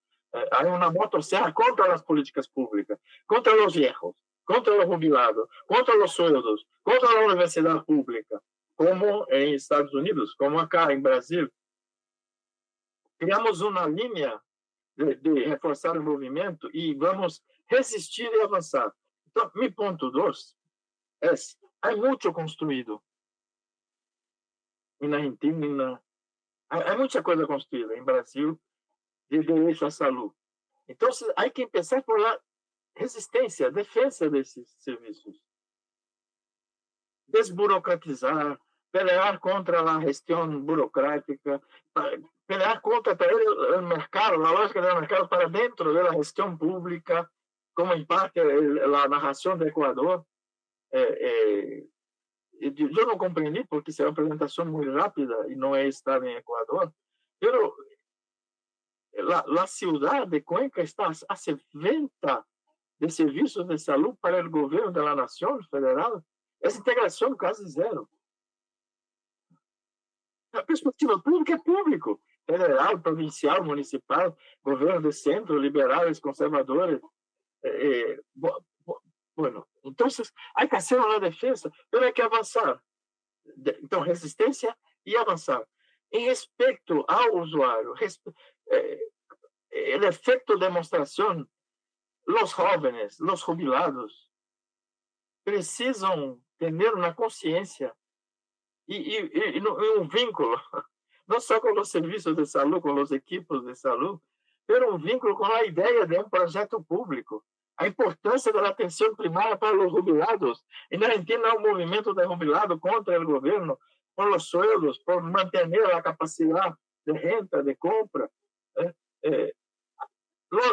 Há uma motosserra contra as políticas públicas, contra os viejos, contra os jubilados, contra os sueldos, contra a universidade pública, como em Estados Unidos, como acá em Brasil. Criamos uma linha de reforçar o movimento e vamos resistir e avançar. Então, meu ponto 2 é: há muito construído na Argentina, há muita coisa construída em Brasil de direito à saúde. Então, há que começar por a resistência, defesa desses serviços. Desburocratizar, pelear contra a gestão burocrática, pelear contra o mercado, a lógica do mercado para dentro da gestão pública, como em parte a narração do Equador. Eu não compreendi, porque é uma apresentação muito rápida e não é estar em Equador, mas a cidade de Cuenca está a se venta de serviços de saúde para o governo da nação federal. Essa integração quase zero. A perspectiva pública é público. Federal, provincial, municipal, governo de centro, liberais, conservadores. Bueno, então, há que fazer uma defesa, mas há que avançar. Então, resistência e avançar. Em respeito ao usuário, o efeito demonstração, os jovens, os jubilados, precisam ter uma consciência e um vínculo, não só com os serviços de saúde, com os equipos de saúde, mas um vínculo com a ideia de um projeto público, a importância da atenção primária para os jubilados. E na Argentina há um movimento de jubilados contra o governo, por os sueldos, por manter a capacidade de renta, de compra.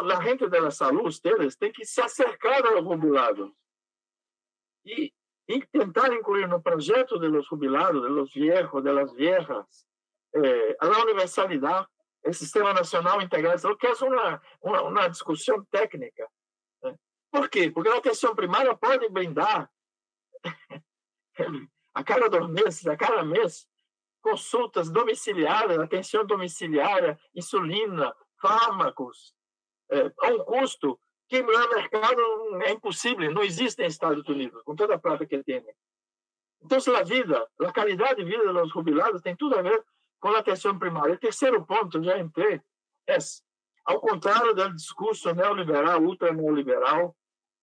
A gente da saúde, ustedes, tem que se acercar aos jubilados e tentar incluir no projeto de los jubilados, de los viejos, de las viejas, a universalidade, o Sistema Nacional Integrado, que é uma discussão técnica. Por quê? Porque a atenção primária pode brindar a cada 2 meses, a cada mês, consultas domiciliares, atenção domiciliária, insulina, fármacos, a um custo que no mercado é impossível, não existe nos Estados Unidos, com toda a plata que tem. Então, a qualidade de vida dos jubilados tem tudo a ver com a atenção primária. O terceiro ponto, já entrei, é, ao contrário do discurso neoliberal, ultra-neoliberal,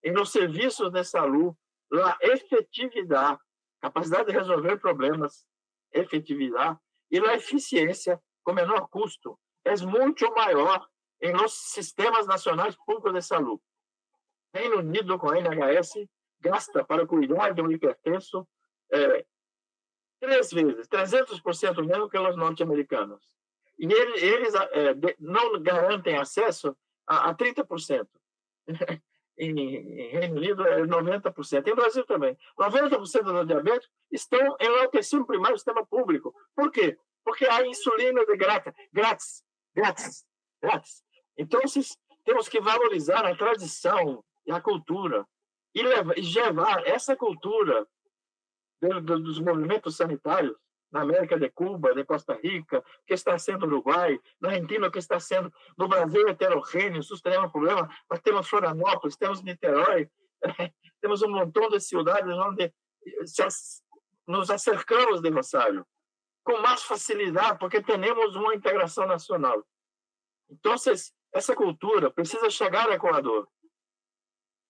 em los serviços de saúde, a efetividade, capacidade de resolver problemas, efetividade, e a eficiência com menor custo é muito maior em los sistemas nacionais públicos de saúde. Reino Unido, com a NHS, gasta para cuidar de um hipertenso 3 vezes, 300% menos que os norte-americanos. E eles não garantem acesso a 30%. Em Reino Unido é 90%. Em Brasil também. 90% dos diabéticos estão em atenção primária do sistema público. Por quê? Porque há insulina de grátis. Então, temos que valorizar a tradição e a cultura e levar essa cultura dos movimentos sanitários na América de Cuba, de Costa Rica, que está sendo no Uruguai, na Argentina, que está sendo no Brasil heterogêneo, sus tenemos problema, nós temos Florianópolis, temos Niterói, temos um montão de cidades onde nos acercamos de Rosário com mais facilidade, porque temos uma integração nacional. Então, essa cultura precisa chegar ao Equador,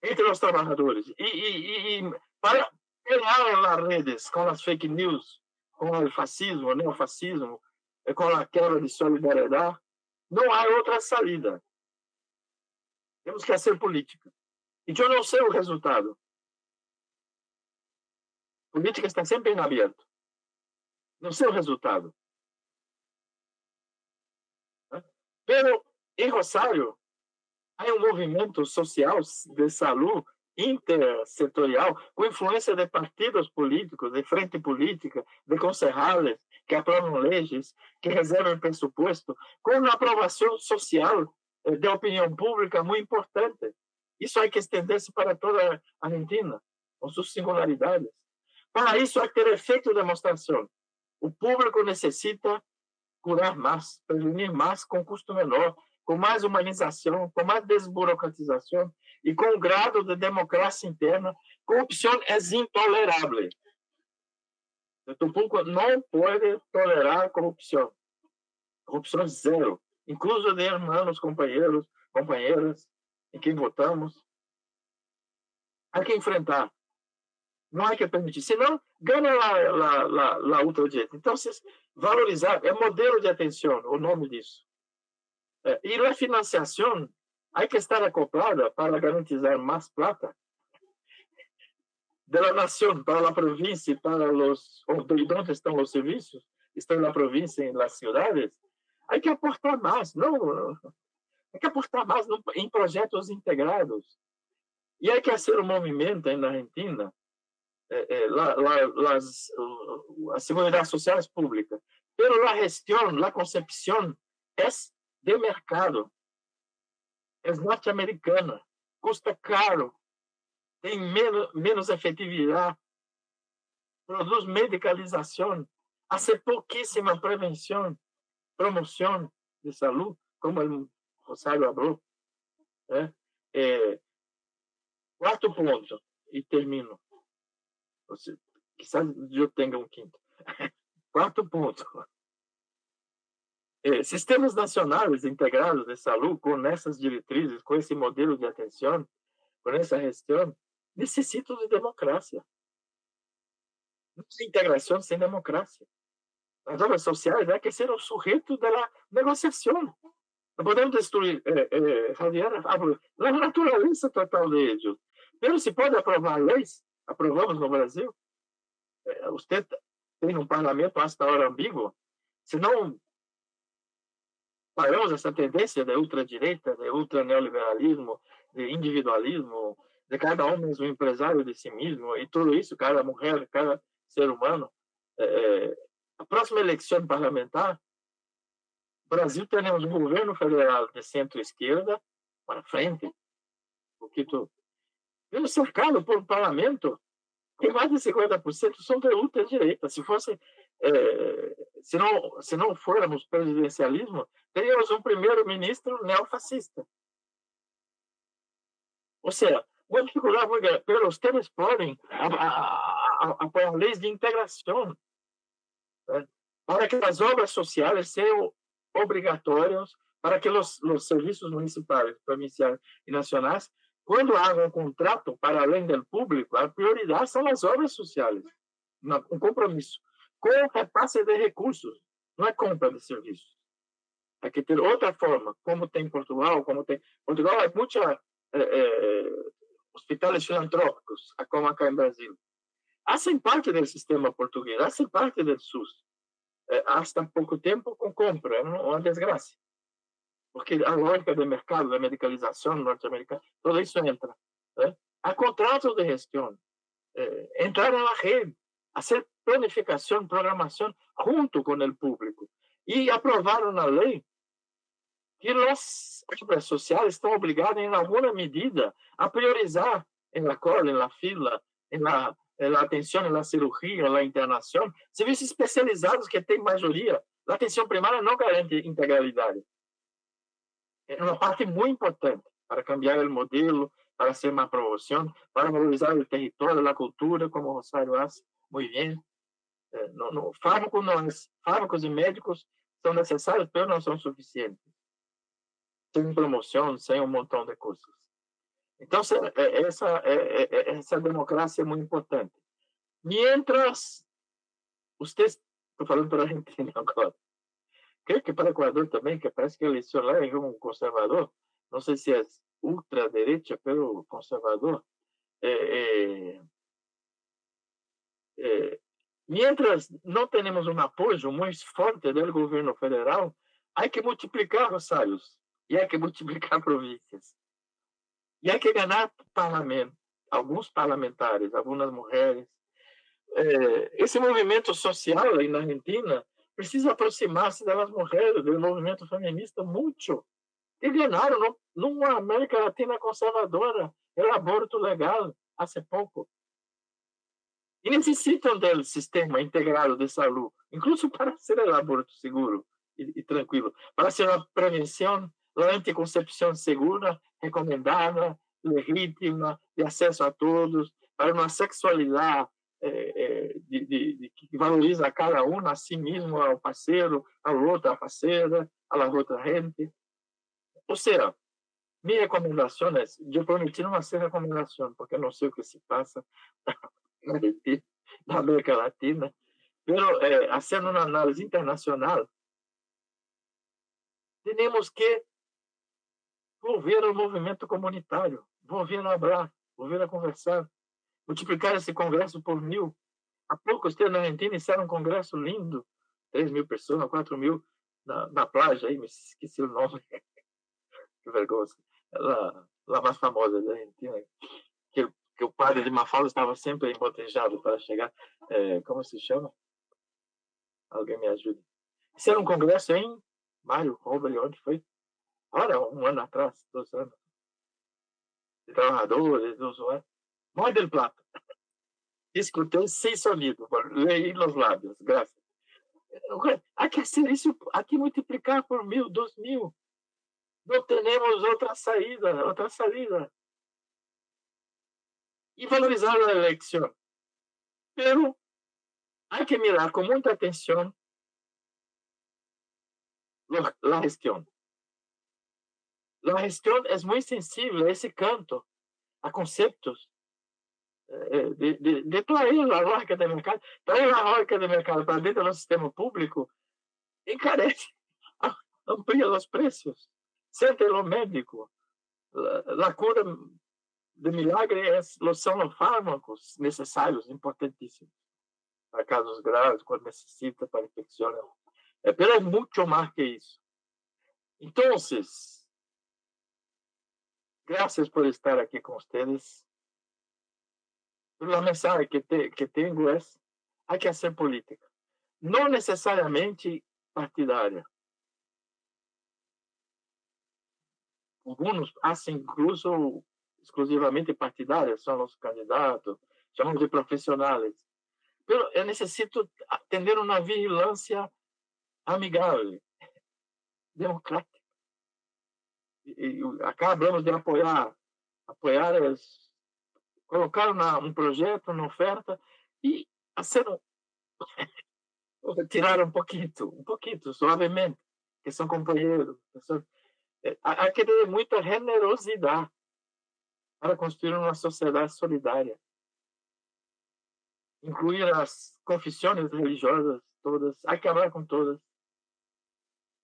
entre os trabalhadores, e para pelear nas redes com as fake news, com o fascismo, o neofascismo, com a quebra de solidariedade, não há outra saída. Temos que fazer política. E eu não sei o resultado. A política está sempre em aberto. Não sei o resultado. Pero, em Rosário, há um movimento social de saúde intersetorial, com influência de partidos políticos, de frente política, de concejales que aprovam leis, que reservam presupuesto, com uma aprovação social de opinião pública muito importante. Isso há que estender-se para toda a Argentina, com suas singularidades. Para isso, há que ter efeito de demonstração. O público necessita curar mais, prevenir mais com custo menor, com mais humanização, com mais desburocratização e com um grado de democracia interna. Corrupção é intolerável. O público não pode tolerar corrupção. Corrupção zero. Incluso de irmãos, companheiros, companheiras, em quem votamos. Há que enfrentar. Não há que permitir. Senão, ganha a ultradireita. Então, valorizar, é modelo de atenção, o nome disso. E a financiação, há que estar acoplada para garantizar mais plata da nação para a província, para onde estão os serviços, estão na província, nas cidades. Há que aportar mais, há que aportar mais em projetos integrados. E há que fazer um movimento na Argentina, a seguridade social é pública, pero a gestão, a concepção é de mercado, é norte-americana, custa caro, tem menos efetividade, produz medicalização, hace pouquíssima prevenção, promoção de saúde, como o Rosário falou. Quarto ponto, e termino. Quizás eu tenha um quinto. Quarto ponto. Sistemas nacionais integrados de saúde, com essas diretrizes, com esse modelo de atenção, com essa gestão, necessitam de democracia. Não tem integração sem democracia. As obras sociais é que ser o sujeito da negociação. Não podemos destruir, Javier, a natureza total de ellos. Mas se pode aprovar leis, aprovamos no Brasil, você tem um parlamento hasta agora ambíguo, se não paramos essa tendência de ultradireita, de ultraneoliberalismo, de individualismo, de cada homem é um empresário de si mesmo, e tudo isso, cada mulher, cada ser humano. A próxima eleição parlamentar, no Brasil teremos um governo federal de centro-esquerda, para frente, um pouquinho, cercado por um parlamento que mais de 50% são de ultradireita. Se fosse, se não fôramos presidencialismo, teríamos um primeiro-ministro neofascista. Ou seja, uma dificuldade muito grande. Pero ustedes podem apoiar leis de integração, né, para que as obras sociais sejam obrigatórias, para que os serviços municipais, provinciais e nacionais, quando há um contrato para além do público, a prioridade são as obras sociais, um compromisso com repasse de recursos, não é compra de serviços. Há que ter outra forma, como tem Portugal, Portugal há muitos hospitais filantrópicos, como acá em Brasil. Fazem parte do sistema português, fazem parte do SUS. Hasta pouco tempo com compra, é uma desgraça. Porque a lógica do mercado, da medicalização norte-americana, tudo isso entra. Né? Há contratos de gestão, entrar na rede, fazer planificação, programação junto com o público. E aprovaram na lei que as obras sociais estão obrigadas, em alguma medida, a priorizar na cola, na fila, na atenção, na cirurgia, na internação, serviços especializados que têm maioria. A atenção primária não garante integralidade. É uma parte muito importante para cambiar o modelo, para ser uma promoção, para valorizar o território, a cultura, como o Rosário faz muito bem. Fármacos e médicos são necessários, mas não são suficientes. Sem promoção, sem um montão de coisas. Então, essa democracia é muito importante. Mientras, estou falando para a Argentina agora, creio que para o Equador também, que parece que a eleição lá é um conservador, não sei se é ultradireita, mas conservador. Mientras não temos um apoio muito forte do governo federal, há que multiplicar rosários, e há que multiplicar províncias. E há que ganhar parlamento, alguns parlamentares, algumas mulheres. Esse movimento social aí na Argentina precisa aproximar-se das mulheres, do movimento feminista, muito. E ganharam numa América Latina conservadora, o aborto legal, há pouco. E necessitam do sistema integrado de saúde, incluso para ser o aborto seguro e tranquilo, para ser uma prevenção, a anticoncepção segura, recomendada, legítima, de acesso a todos, para uma sexualidade que valoriza a cada um, a si mesmo, ao parceiro, ao outro, à parceira, à outra gente. Ou seja, minha recomendação é, eu prometi não ser recomendação, porque eu não sei o que se passa na América Latina, mas fazendo uma análise internacional, temos que volver ao movimento comunitário, volver a falar, volver a conversar, multiplicar esse congresso por 1000. Há pouco na Argentina fizeram um congresso lindo, 3.000 pessoas, 4.000 na praia, aí me esqueci o nome, que vergonha, lá mais famosa da Argentina, que o padre de Mafalda estava sempre embotejado para chegar, como se chama? Alguém me ajude. Fizeram um congresso em maio, onde foi? Olha, um ano atrás, 2 anos. De trabalhadores, de usuários. Muy del Plata. Escutei sem sonido, leí os lábios, graças. Há que fazer isso, há que multiplicar por 1.000, 2.000. Não temos outra saída. E valorizar a eleição. Pero Hay que mirar con mucha atención la gestión. La gestión es muy sensible a ese canto, a conceptos de traer la lógica de mercado. Traer la lógica de mercado para dentro do sistema público encarece, amplia os preços. Sente lo médico. La cura de milagre são os fármacos necessários, importantíssimos, para casos graves, quando necessita, para infecções. Pero é muito mais que isso. Então, graças por estar aqui com vocês. A mensagem que tenho é: há que fazer política, não necessariamente partidária. Alguns fazem incluso exclusivamente partidárias, são os candidatos, chamamos de profissionais. Mas eu necessito ter uma vigilância amigável, democrática. E acá falamos de apoiar colocar um projeto, uma oferta e tirar um pouquinho, suavemente, que são companheiros. Há que ter muita generosidade para construir uma sociedade solidária. Incluir as confissões religiosas todas, há que falar com todas.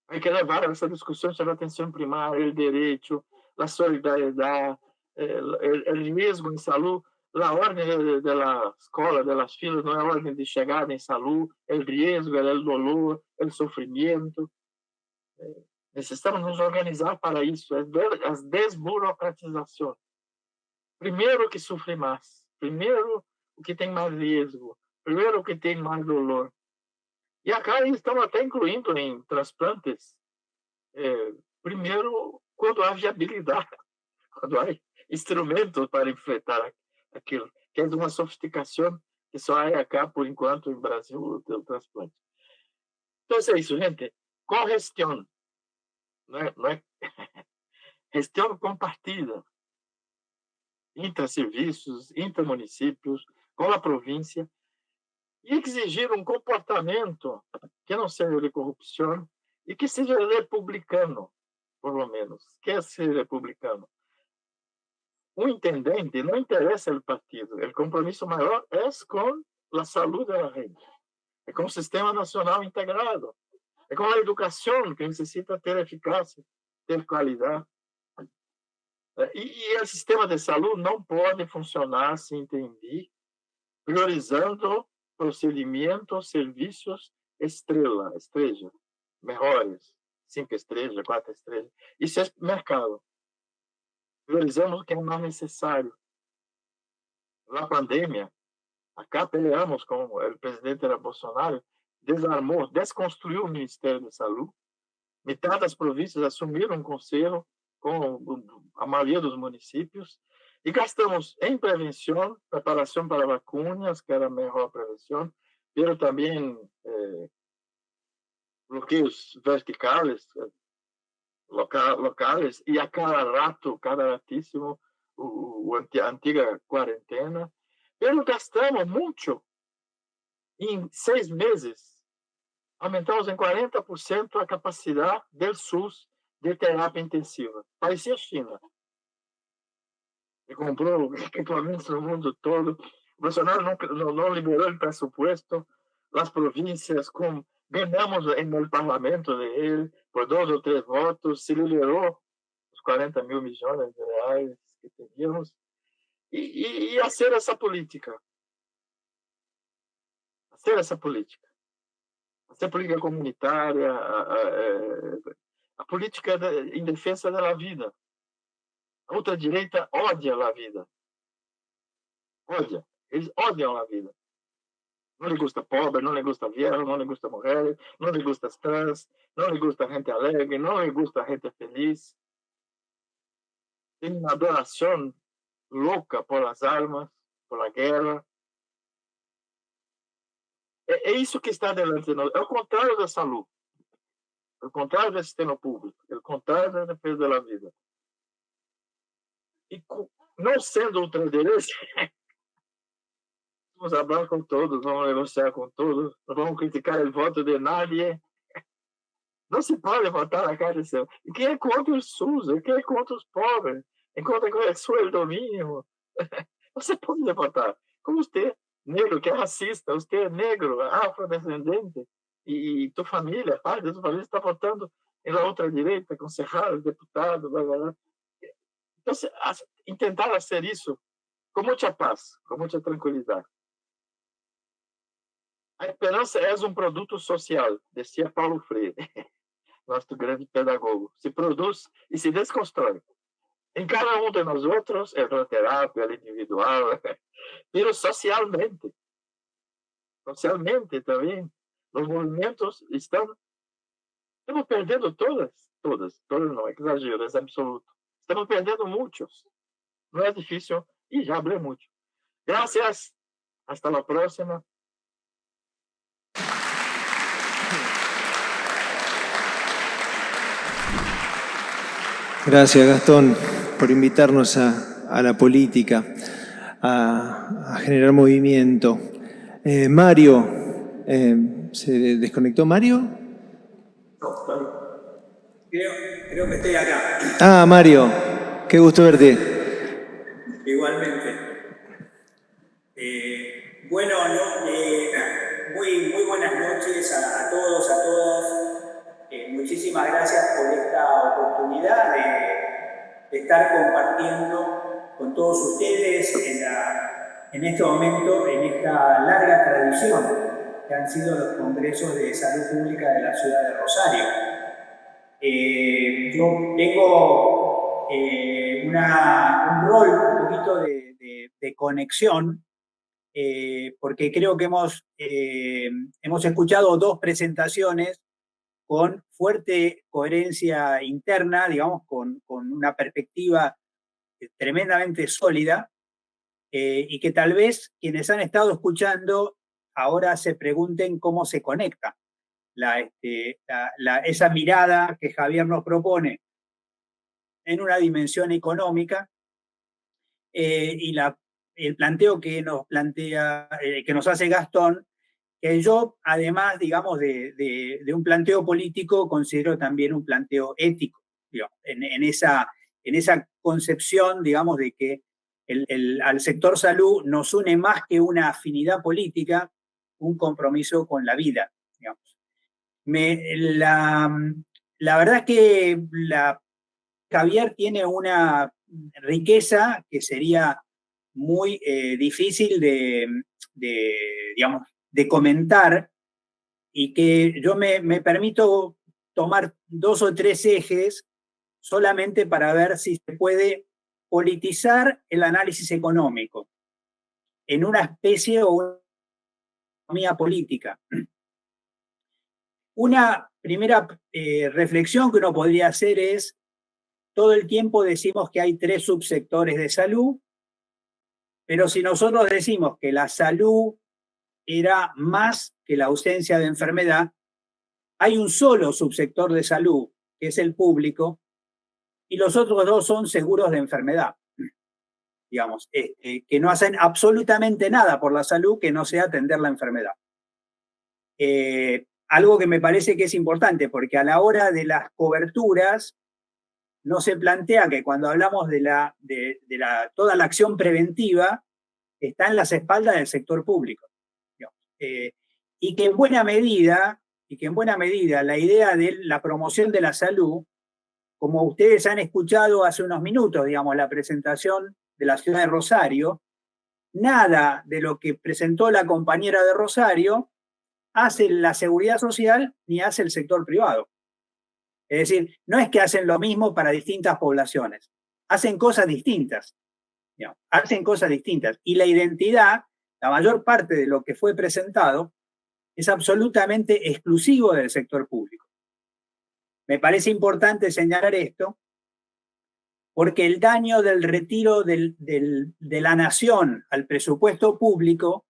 Há que levar essa discussão sobre a atenção primária, o direito, a solidariedade, o risco em saúde. A ordem da escola, das filas, não é a ordem de chegada em saúde, é o risco, é o dolor, é o sofrimento. Necessitamos nos organizar para isso, a desburocratização. Primeiro o que sofre mais, primeiro o que tem mais risco, primeiro o que tem mais dolor. E acá estamos até incluindo em transplantes, primeiro quando há viabilidade, quando há instrumentos para enfrentar aquilo, que é de uma sofisticação que só há acá, por enquanto, em Brasil, o transplante. Então, é isso, gente. Com gestão, não é? Gestão compartida, intraserviços, intermunicípios, com a província, e exigir um comportamento que não seja de corrupção e que seja republicano, por lo menos. Quer ser republicano? Um intendente não interessa o partido, o compromisso maior é com a saúde da gente, é com o sistema nacional integrado, é com a educação que necessita ter eficácia, ter qualidade. E o sistema de saúde não pode funcionar sem entender, priorizando procedimentos, serviços, estrela, melhores, 5 estrelas, 4 estrelas. Isso é mercado. Priorizamos o que é mais necessário. Na pandemia, acá peleamos com o presidente era Bolsonaro, desarmou, desconstruiu o Ministério da Saúde. Metade das províncias assumiram um conselho com a maioria dos municípios e gastamos em prevenção, preparação para vacunas, que era a melhor prevenção, mas também bloqueios verticais, locais, e a cada ratíssimo, a antiga quarentena. Mas gastamos muito. Em 6 meses, aumentamos em 40% a capacidade do SUS de terapia intensiva. Parecia a China. E comprou equipamentos no mundo todo. O Bolsonaro não liberou o pressuposto. As províncias, ganhamos no parlamento dele, por 2 ou 3 votos, se liberou os 40 mil milhões de reais que teríamos. E a ser essa política. A ser política comunitária, a política em defesa da vida. A ultradireita odia a vida. Eles odiam a vida. Não lhe gusta pobre, não lhe gusta viejo, não lhe gusta mulher, não lhe gusta trans, não lhe gusta gente alegre, não lhe gusta gente feliz. Tem uma adoração louca por as armas, por a guerra. É isso que está delante de nós. É o contrário da saúde. É o contrário do sistema público. É o contrário da defesa da vida. E não sendo ultradireita, Vamos a hablar con todos, vamos a negociar con todos, no vamos a criticar el voto de nadie. Não se pode votar na cara de céu. E quem é contra o SUS? E quem é contra os pobres? E contra o sueldo mínimo? Você pode votar. Como você, negro, que é racista, você é negro, afrodescendente, e tua família, parte da tua família está votando na outra direita, concejal, deputado, blá, blá, blá. Então, tentar fazer isso com muita paz, com muita tranquilidade. A esperança é um produto social, dizia Paulo Freire, nosso grande pedagogo. Se produz e se desconstrói. Em cada um de nós outros, é a terapia, é individual, mas socialmente. Socialmente também, os movimentos estamos perdendo todas não, exagero, é absoluto. Estamos perdendo muitos. Não é difícil, e já hablé muito. Gracias, hasta la próxima. Gracias, Gastón, por invitarnos a la política, a generar movimiento. Mario, ¿se desconectó Mario? Creo que estoy acá. Ah, Mario, qué gusto verte. Igualmente. Bueno, muy buenas noches a todos, a todas. Muchísimas gracias por esta oportunidad de estar compartiendo con todos ustedes en este momento, en esta larga tradición que han sido los congresos de salud pública de la ciudad de Rosario. Yo tengo un rol un poquito de conexión, porque creo que hemos escuchado dos presentaciones con fuerte coherencia interna, digamos, con una perspectiva tremendamente sólida, y que tal vez quienes han estado escuchando ahora se pregunten cómo se conecta esa mirada que Javier nos propone en una dimensión económica, y el planteo que nos hace Gastón, que yo, además, digamos, de un planteo político, considero también un planteo ético, digamos, en esa concepción, digamos, de que al sector salud nos une más que una afinidad política, un compromiso con la vida, digamos. La verdad es que Javier tiene una riqueza que sería muy difícil digamos, de comentar, y que yo me permito tomar 2 o 3 ejes solamente para ver si se puede politizar el análisis económico en una especie o una economía política. Una primera reflexión que uno podría hacer es: todo el tiempo decimos que hay 3 subsectores de salud, pero si nosotros decimos que la salud era más que la ausencia de enfermedad, hay un solo subsector de salud, que es el público, y los otros 2 son seguros de enfermedad, digamos, que no hacen absolutamente nada por la salud que no sea atender la enfermedad. Algo que me parece que es importante, porque a la hora de las coberturas no se plantea que cuando hablamos de toda la acción preventiva está en las espaldas del sector público. Y que en buena medida la idea de la promoción de la salud, como ustedes han escuchado hace unos minutos, digamos, la presentación de la ciudad de Rosario, nada de lo que presentó la compañera de Rosario hace la seguridad social ni hace el sector privado. Es decir, no es que hacen lo mismo para distintas poblaciones, hacen cosas distintas, digamos, hacen cosas distintas. Y la identidad, la mayor parte de lo que fue presentado, es absolutamente exclusivo del sector público. Me parece importante señalar esto, porque el daño del retiro de la nación al presupuesto público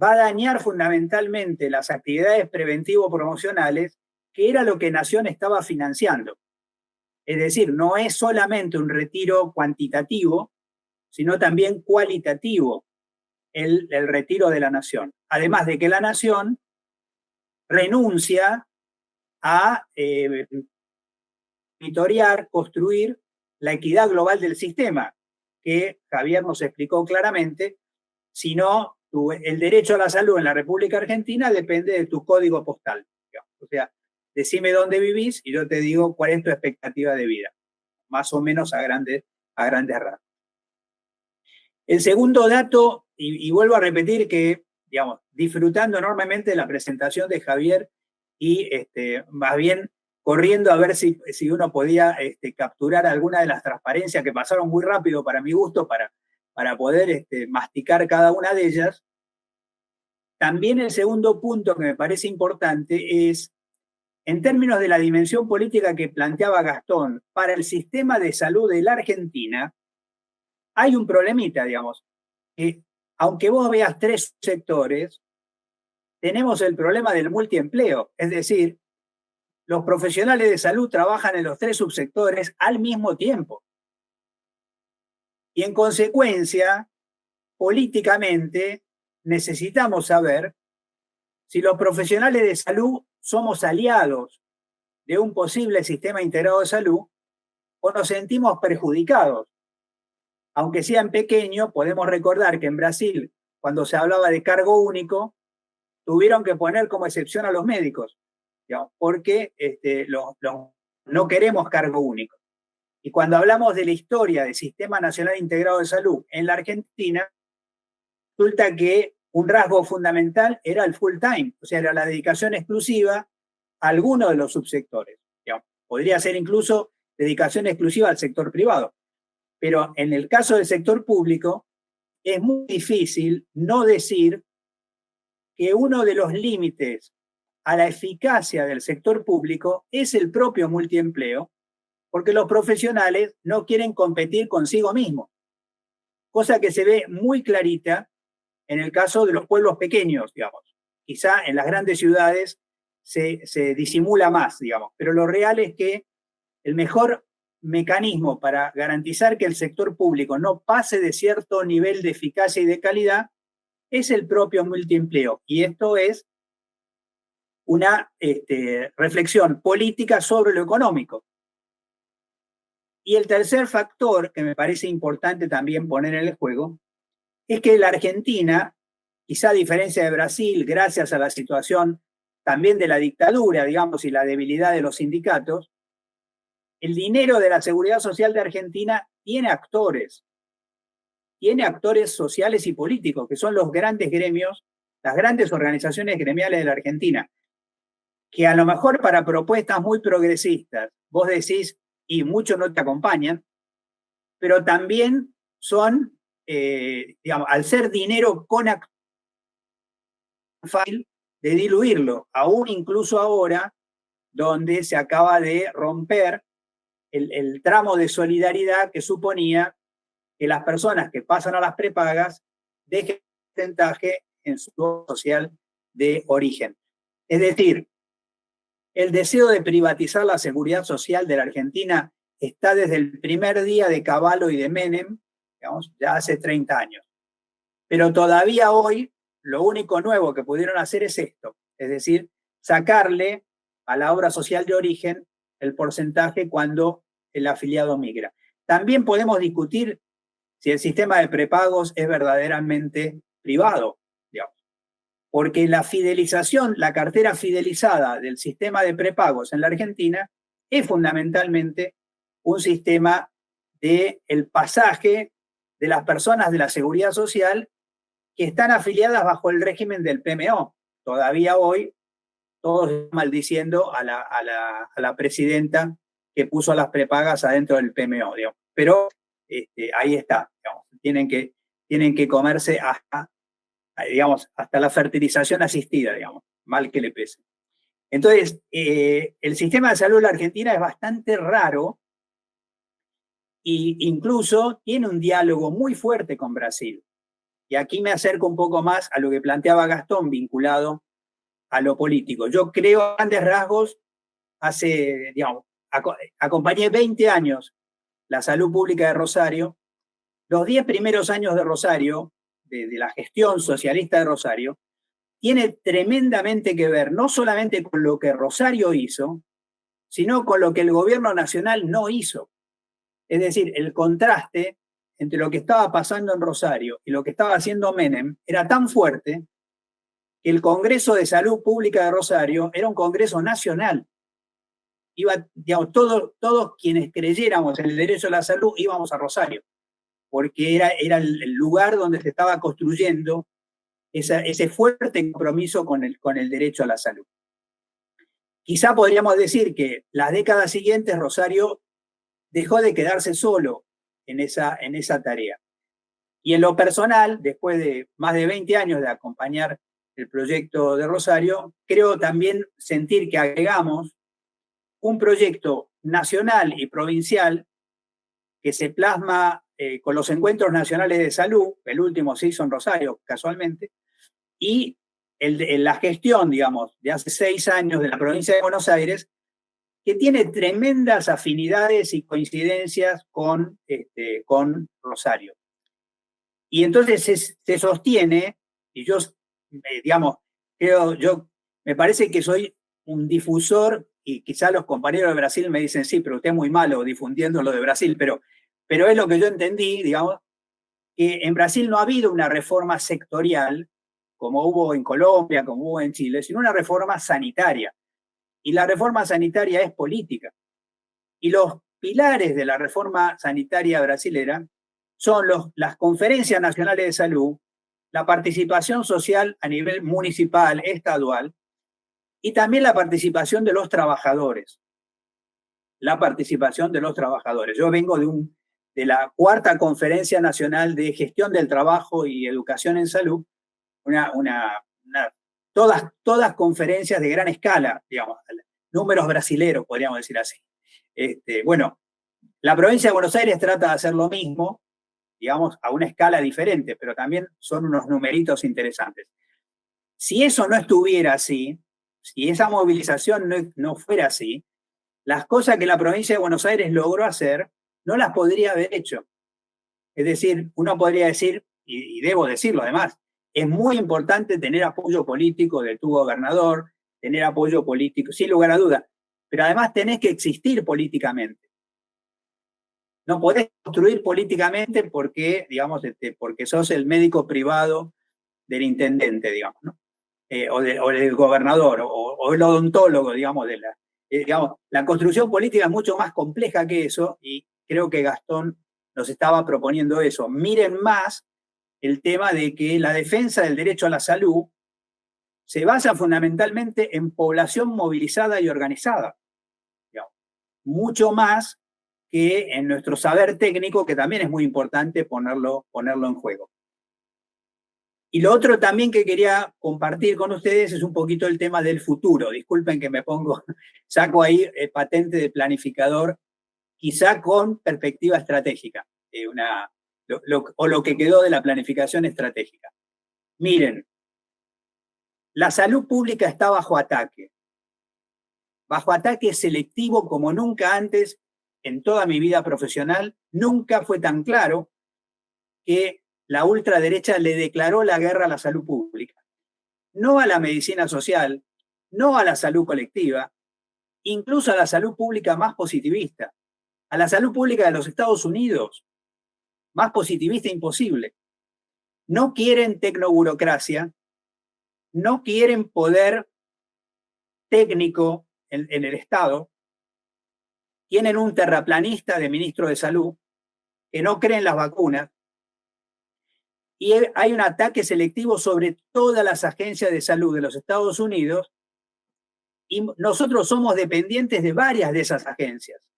va a dañar fundamentalmente las actividades preventivo-promocionales, que era lo que Nación estaba financiando. Es decir, no es solamente un retiro cuantitativo, sino también cualitativo el retiro de la nación. Además de que la nación renuncia a monitorear, construir la equidad global del sistema, que Javier nos explicó claramente, sino el derecho a la salud en la República Argentina depende de tu código postal. Digamos. O sea, decime dónde vivís y yo te digo cuál es tu expectativa de vida, más o menos a grandes rasgos. El segundo dato, y vuelvo a repetir que, digamos, disfrutando enormemente de la presentación de Javier y más bien corriendo a ver si uno podía capturar alguna de las transparencias que pasaron muy rápido para mi gusto, para poder masticar cada una de ellas. También el segundo punto que me parece importante es, en términos de la dimensión política que planteaba Gastón, para el sistema de salud de la Argentina, hay un problemita, digamos. Aunque vos veas 3 sectores, tenemos el problema del multiempleo, es decir, los profesionales de salud trabajan en los 3 subsectores al mismo tiempo. Y en consecuencia, políticamente, necesitamos saber si los profesionales de salud somos aliados de un posible sistema integrado de salud o nos sentimos perjudicados. Aunque sea en pequeño, podemos recordar que en Brasil, cuando se hablaba de cargo único, tuvieron que poner como excepción a los médicos, digamos, porque no queremos cargo único. Y cuando hablamos de la historia del Sistema Nacional Integrado de Salud en la Argentina, resulta que un rasgo fundamental era el full time, o sea, era la dedicación exclusiva a alguno de los subsectores. Digamos, podría ser incluso dedicación exclusiva al sector privado. Pero en el caso del sector público, es muy difícil no decir que uno de los límites a la eficacia del sector público es el propio multiempleo, porque los profesionales no quieren competir consigo mismos, cosa que se ve muy clarita en el caso de los pueblos pequeños, digamos. Quizá en las grandes ciudades se disimula más, digamos, pero lo real es que el mejor mecanismo para garantizar que el sector público no pase de cierto nivel de eficacia y de calidad es el propio multiempleo. Y esto es una reflexión política sobre lo económico. Y el tercer factor que me parece importante también poner en el juego es que la Argentina, quizá a diferencia de Brasil, gracias a la situación también de la dictadura, digamos, y la debilidad de los sindicatos, el dinero de la Seguridad Social de Argentina tiene actores sociales y políticos, que son los grandes gremios, las grandes organizaciones gremiales de la Argentina, que a lo mejor para propuestas muy progresistas, vos decís, y muchos no te acompañan, pero también son, digamos, al ser dinero con actores, fácil de diluirlo, aún incluso ahora, donde se acaba de romper el tramo de solidaridad que suponía que las personas que pasan a las prepagas dejen un porcentaje en su social de origen. Es decir, el deseo de privatizar la seguridad social de la Argentina está desde el primer día de Cavallo y de Menem, digamos, ya hace 30 años. Pero todavía hoy lo único nuevo que pudieron hacer es esto, es decir, sacarle a la obra social de origen el porcentaje cuando el afiliado migra. También podemos discutir si el sistema de prepagos es verdaderamente privado, digamos, porque la fidelización, la cartera fidelizada del sistema de prepagos en la Argentina es fundamentalmente un sistema del pasaje de las personas de la seguridad social que están afiliadas bajo el régimen del PMO. Todavía hoy todos maldiciendo a la presidenta que puso las prepagas adentro del PMO, digamos. Pero ahí está, digamos. Tienen que comerse hasta, digamos, hasta la fertilización asistida, digamos, mal que le pese. Entonces, el sistema de salud de la Argentina es bastante raro e incluso tiene un diálogo muy fuerte con Brasil. Y aquí me acerco un poco más a lo que planteaba Gastón vinculado a lo político. Yo creo, a grandes rasgos, digamos, acompañé 20 años la salud pública de Rosario. Los 10 primeros años de Rosario, de la gestión socialista de Rosario tiene tremendamente que ver no solamente con lo que Rosario hizo, sino con lo que el gobierno nacional no hizo. Es decir, el contraste entre lo que estaba pasando en Rosario y lo que estaba haciendo Menem era tan fuerte que el Congreso de Salud Pública de Rosario era un congreso nacional. Digamos, todos quienes creyéramos en el derecho a la salud íbamos a Rosario, porque era el lugar donde se estaba construyendo ese fuerte compromiso con el derecho a la salud. Quizá podríamos decir que las décadas siguientes Rosario dejó de quedarse solo en esa tarea. Y en lo personal, después de más de 20 años de acompañar el proyecto de Rosario, creo también sentir que agregamos un proyecto nacional y provincial que se plasma con los encuentros nacionales de salud, el último se hizo en Rosario casualmente, y la gestión, digamos, de hace 6 años de la provincia de Buenos Aires, que tiene tremendas afinidades y coincidencias con Rosario. Y entonces se sostiene, y yo, digamos, me parece que soy un difusor, y quizá los compañeros de Brasil me dicen, sí, pero usted es muy malo difundiendo lo de Brasil, pero es lo que yo entendí, digamos, que en Brasil no ha habido una reforma sectorial, como hubo en Colombia, como hubo en Chile, sino una reforma sanitaria. Y la reforma sanitaria es política. Y los pilares de la reforma sanitaria brasilera son las conferencias nacionales de salud, la participación social a nivel municipal, estadual, y también la participación de los trabajadores. La participación de los trabajadores. Yo vengo de la 4ª Conferencia Nacional de Gestión del Trabajo y Educación en Salud, todas conferencias de gran escala, digamos, números brasileros, podríamos decir así. Bueno, la provincia de Buenos Aires trata de hacer lo mismo, digamos, a una escala diferente, pero también son unos numeritos interesantes. Si eso no estuviera así, si esa movilización no fuera así, las cosas que la provincia de Buenos Aires logró hacer, no las podría haber hecho. Es decir, uno podría decir, y debo decirlo además, es muy importante tener apoyo político de tu gobernador, tener apoyo político, sin lugar a duda, pero además tenés que existir políticamente. No podés construir políticamente porque, digamos, porque sos el médico privado del intendente, digamos, ¿no? O del gobernador, o el odontólogo, digamos, digamos, la construcción política es mucho más compleja que eso, y creo que Gastón nos estaba proponiendo eso. Miren más el tema de que la defensa del derecho a la salud se basa fundamentalmente en población movilizada y organizada, digamos, mucho más que en nuestro saber técnico, que también es muy importante ponerlo en juego. Y lo otro también que quería compartir con ustedes es un poquito el tema del futuro. Disculpen que saco ahí patente de planificador, quizá con perspectiva estratégica, o lo que quedó de la planificación estratégica. Miren, la salud pública está bajo ataque selectivo como nunca antes en toda mi vida profesional. Nunca fue tan claro que la ultraderecha le declaró la guerra a la salud pública. No a la medicina social, no a la salud colectiva, incluso a la salud pública más positivista, a la salud pública de los Estados Unidos, más positivista imposible. No quieren tecnoburocracia, no quieren poder técnico en el Estado, tienen un terraplanista de ministro de Salud que no cree en las vacunas, y hay un ataque selectivo sobre todas las agencias de salud de los Estados Unidos, y nosotros somos dependientes de varias de esas agencias.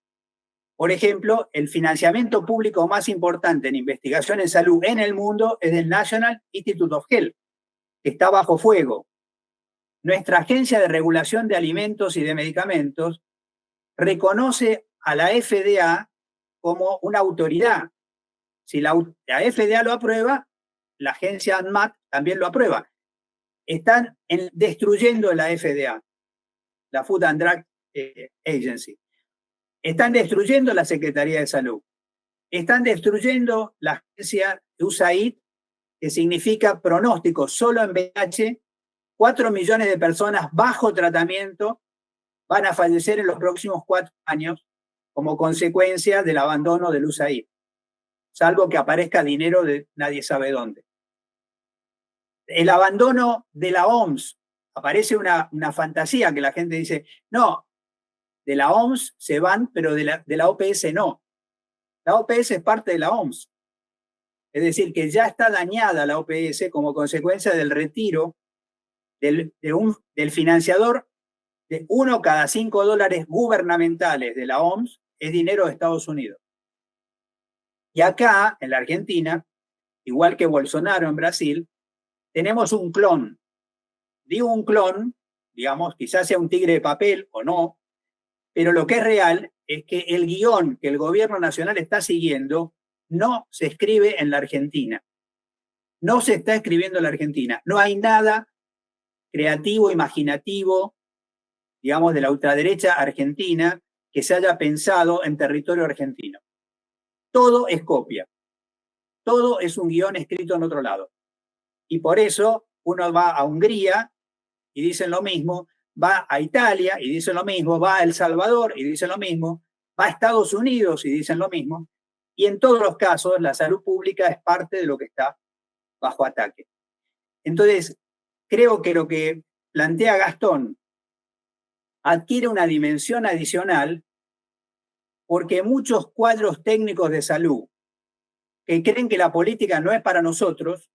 Por ejemplo, el financiamiento público más importante en investigación en salud en el mundo es el National Institute of Health, que está bajo fuego. Nuestra Agencia de Regulación de Alimentos y de Medicamentos reconoce a la FDA como una autoridad. Si la FDA lo aprueba, la agencia ANMAT también lo aprueba. Están destruyendo la FDA, la Food and Drug Agency. Están destruyendo la Secretaría de Salud. Están destruyendo la agencia USAID, que significa pronóstico solo en VIH, 4 millones de personas bajo tratamiento van a fallecer en los próximos 4 años como consecuencia del abandono del USAID, salvo que aparezca dinero de nadie sabe dónde. El abandono de la OMS, aparece una fantasía que la gente dice, no, de la OMS se van, pero de la OPS no. La OPS es parte de la OMS. Es decir, que ya está dañada la OPS como consecuencia del retiro del financiador de 1 cada 5 dólares gubernamentales de la OMS es dinero de Estados Unidos. Y acá, en la Argentina, igual que Bolsonaro en Brasil, tenemos un clon. Digo un clon, digamos, quizás sea un tigre de papel o no, pero lo que es real es que el guión que el gobierno nacional está siguiendo no se escribe en la Argentina. No se está escribiendo en la Argentina. No hay nada creativo, imaginativo, digamos, de la ultraderecha argentina que se haya pensado en territorio argentino. Todo es copia. Todo es un guión escrito en otro lado. Y por eso uno va a Hungría y dicen lo mismo, va a Italia y dicen lo mismo, va a El Salvador y dicen lo mismo, va a Estados Unidos y dicen lo mismo. Y en todos los casos la salud pública es parte de lo que está bajo ataque. Entonces, creo que lo que plantea Gastón adquiere una dimensión adicional porque muchos cuadros técnicos de salud que creen que la política no es para nosotros,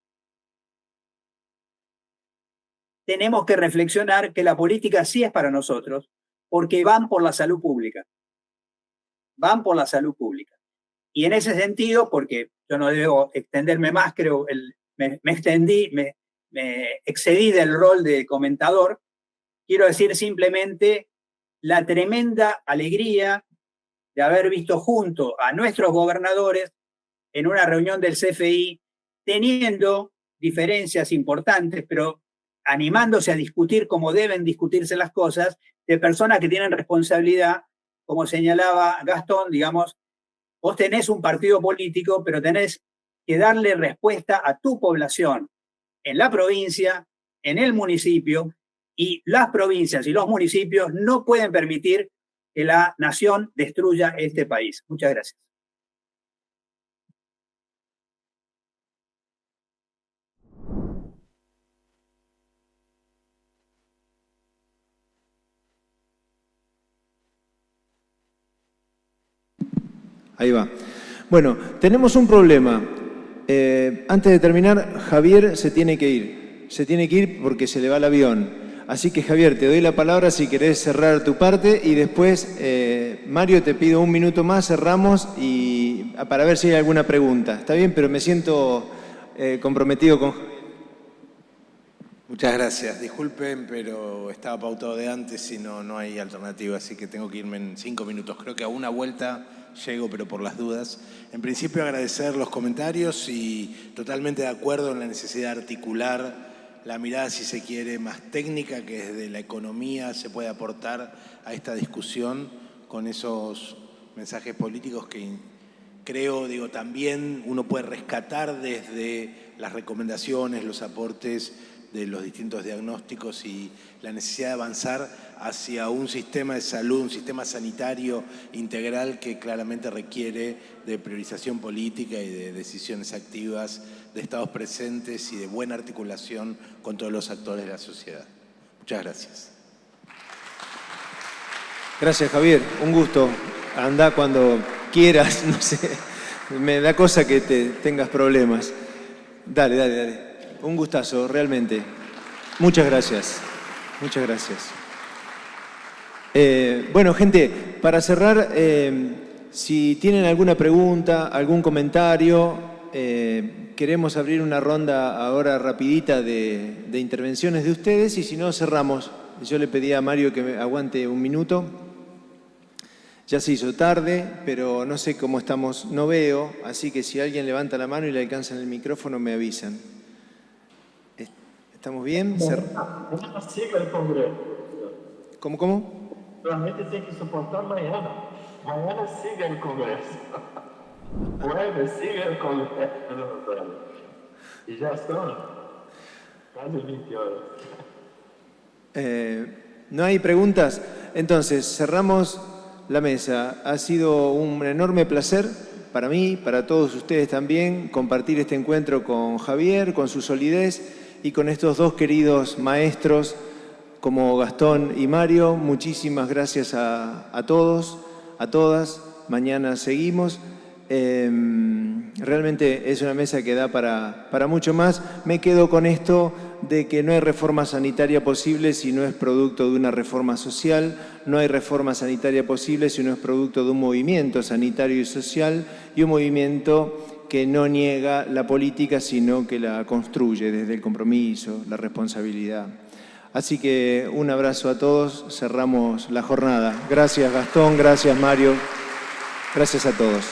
tenemos que reflexionar que la política sí es para nosotros, porque van por la salud pública. Van por la salud pública. Y en ese sentido, porque yo no debo extenderme más, creo, me excedí del rol de comentador, quiero decir simplemente la tremenda alegría de haber visto junto a nuestros gobernadores en una reunión del CFI, teniendo diferencias importantes, pero animándose a discutir como deben discutirse las cosas, de personas que tienen responsabilidad, como señalaba Gastón, digamos, vos tenés un partido político, pero tenés que darle respuesta a tu población en la provincia, en el municipio, y las provincias y los municipios no pueden permitir que la nación destruya este país. Muchas gracias. Ahí va. Bueno, tenemos un problema. Antes de terminar, Javier se tiene que ir. Se tiene que ir porque se le va el avión. Así que, Javier, te doy la palabra si querés cerrar tu parte y después, Mario, te pido un minuto más, cerramos y para ver si hay alguna pregunta. ¿Está bien? Pero me siento comprometido con Javier. Muchas gracias. Disculpen, pero estaba pautado de antes y no hay alternativa, así que tengo que irme en 5 minutos. Creo que a una vuelta llego, pero por las dudas. En principio, agradecer los comentarios y totalmente de acuerdo en la necesidad de articular la mirada, si se quiere, más técnica que desde la economía se puede aportar a esta discusión con esos mensajes políticos que creo, también uno puede rescatar desde las recomendaciones, los aportes de los distintos diagnósticos y la necesidad de avanzar hacia un sistema de salud, un sistema sanitario integral que claramente requiere de priorización política y de decisiones activas, de estados presentes y de buena articulación con todos los actores de la sociedad. Muchas gracias. Gracias, Javier. Un gusto. Andá cuando quieras, no sé. Me da cosa que tengas problemas. Dale. Un gustazo, realmente. Muchas gracias. Muchas gracias. Bueno, gente, para cerrar, si tienen alguna pregunta, algún comentario, queremos abrir una ronda ahora rapidita de intervenciones de ustedes y si no, cerramos. Yo le pedí a Mario que me aguante un minuto. Ya se hizo tarde, pero no sé cómo estamos, no veo, así que si alguien levanta la mano y le alcanzan el micrófono, me avisan. ¿Estamos bien? Mañana sigue el Congreso. ¿Cómo? La gente tiene que soportar mañana. Mañana sigue el Congreso. Jueves sigue el Congreso. Y ya son casi 20 horas. ¿No hay preguntas? Entonces, cerramos la mesa. Ha sido un enorme placer para mí, para todos ustedes también, compartir este encuentro con Javier, con su solidez y con estos dos queridos maestros como Gastón y Mario. Muchísimas gracias a todos, a todas. Mañana seguimos. Realmente es una mesa que da para mucho más. Me quedo con esto de que no hay reforma sanitaria posible si no es producto de una reforma social, no hay reforma sanitaria posible si no es producto de un movimiento sanitario y social y un movimiento que no niega la política, sino que la construye desde el compromiso, la responsabilidad. Así que un abrazo a todos, cerramos la jornada. Gracias Gastón, gracias Mario, gracias a todos.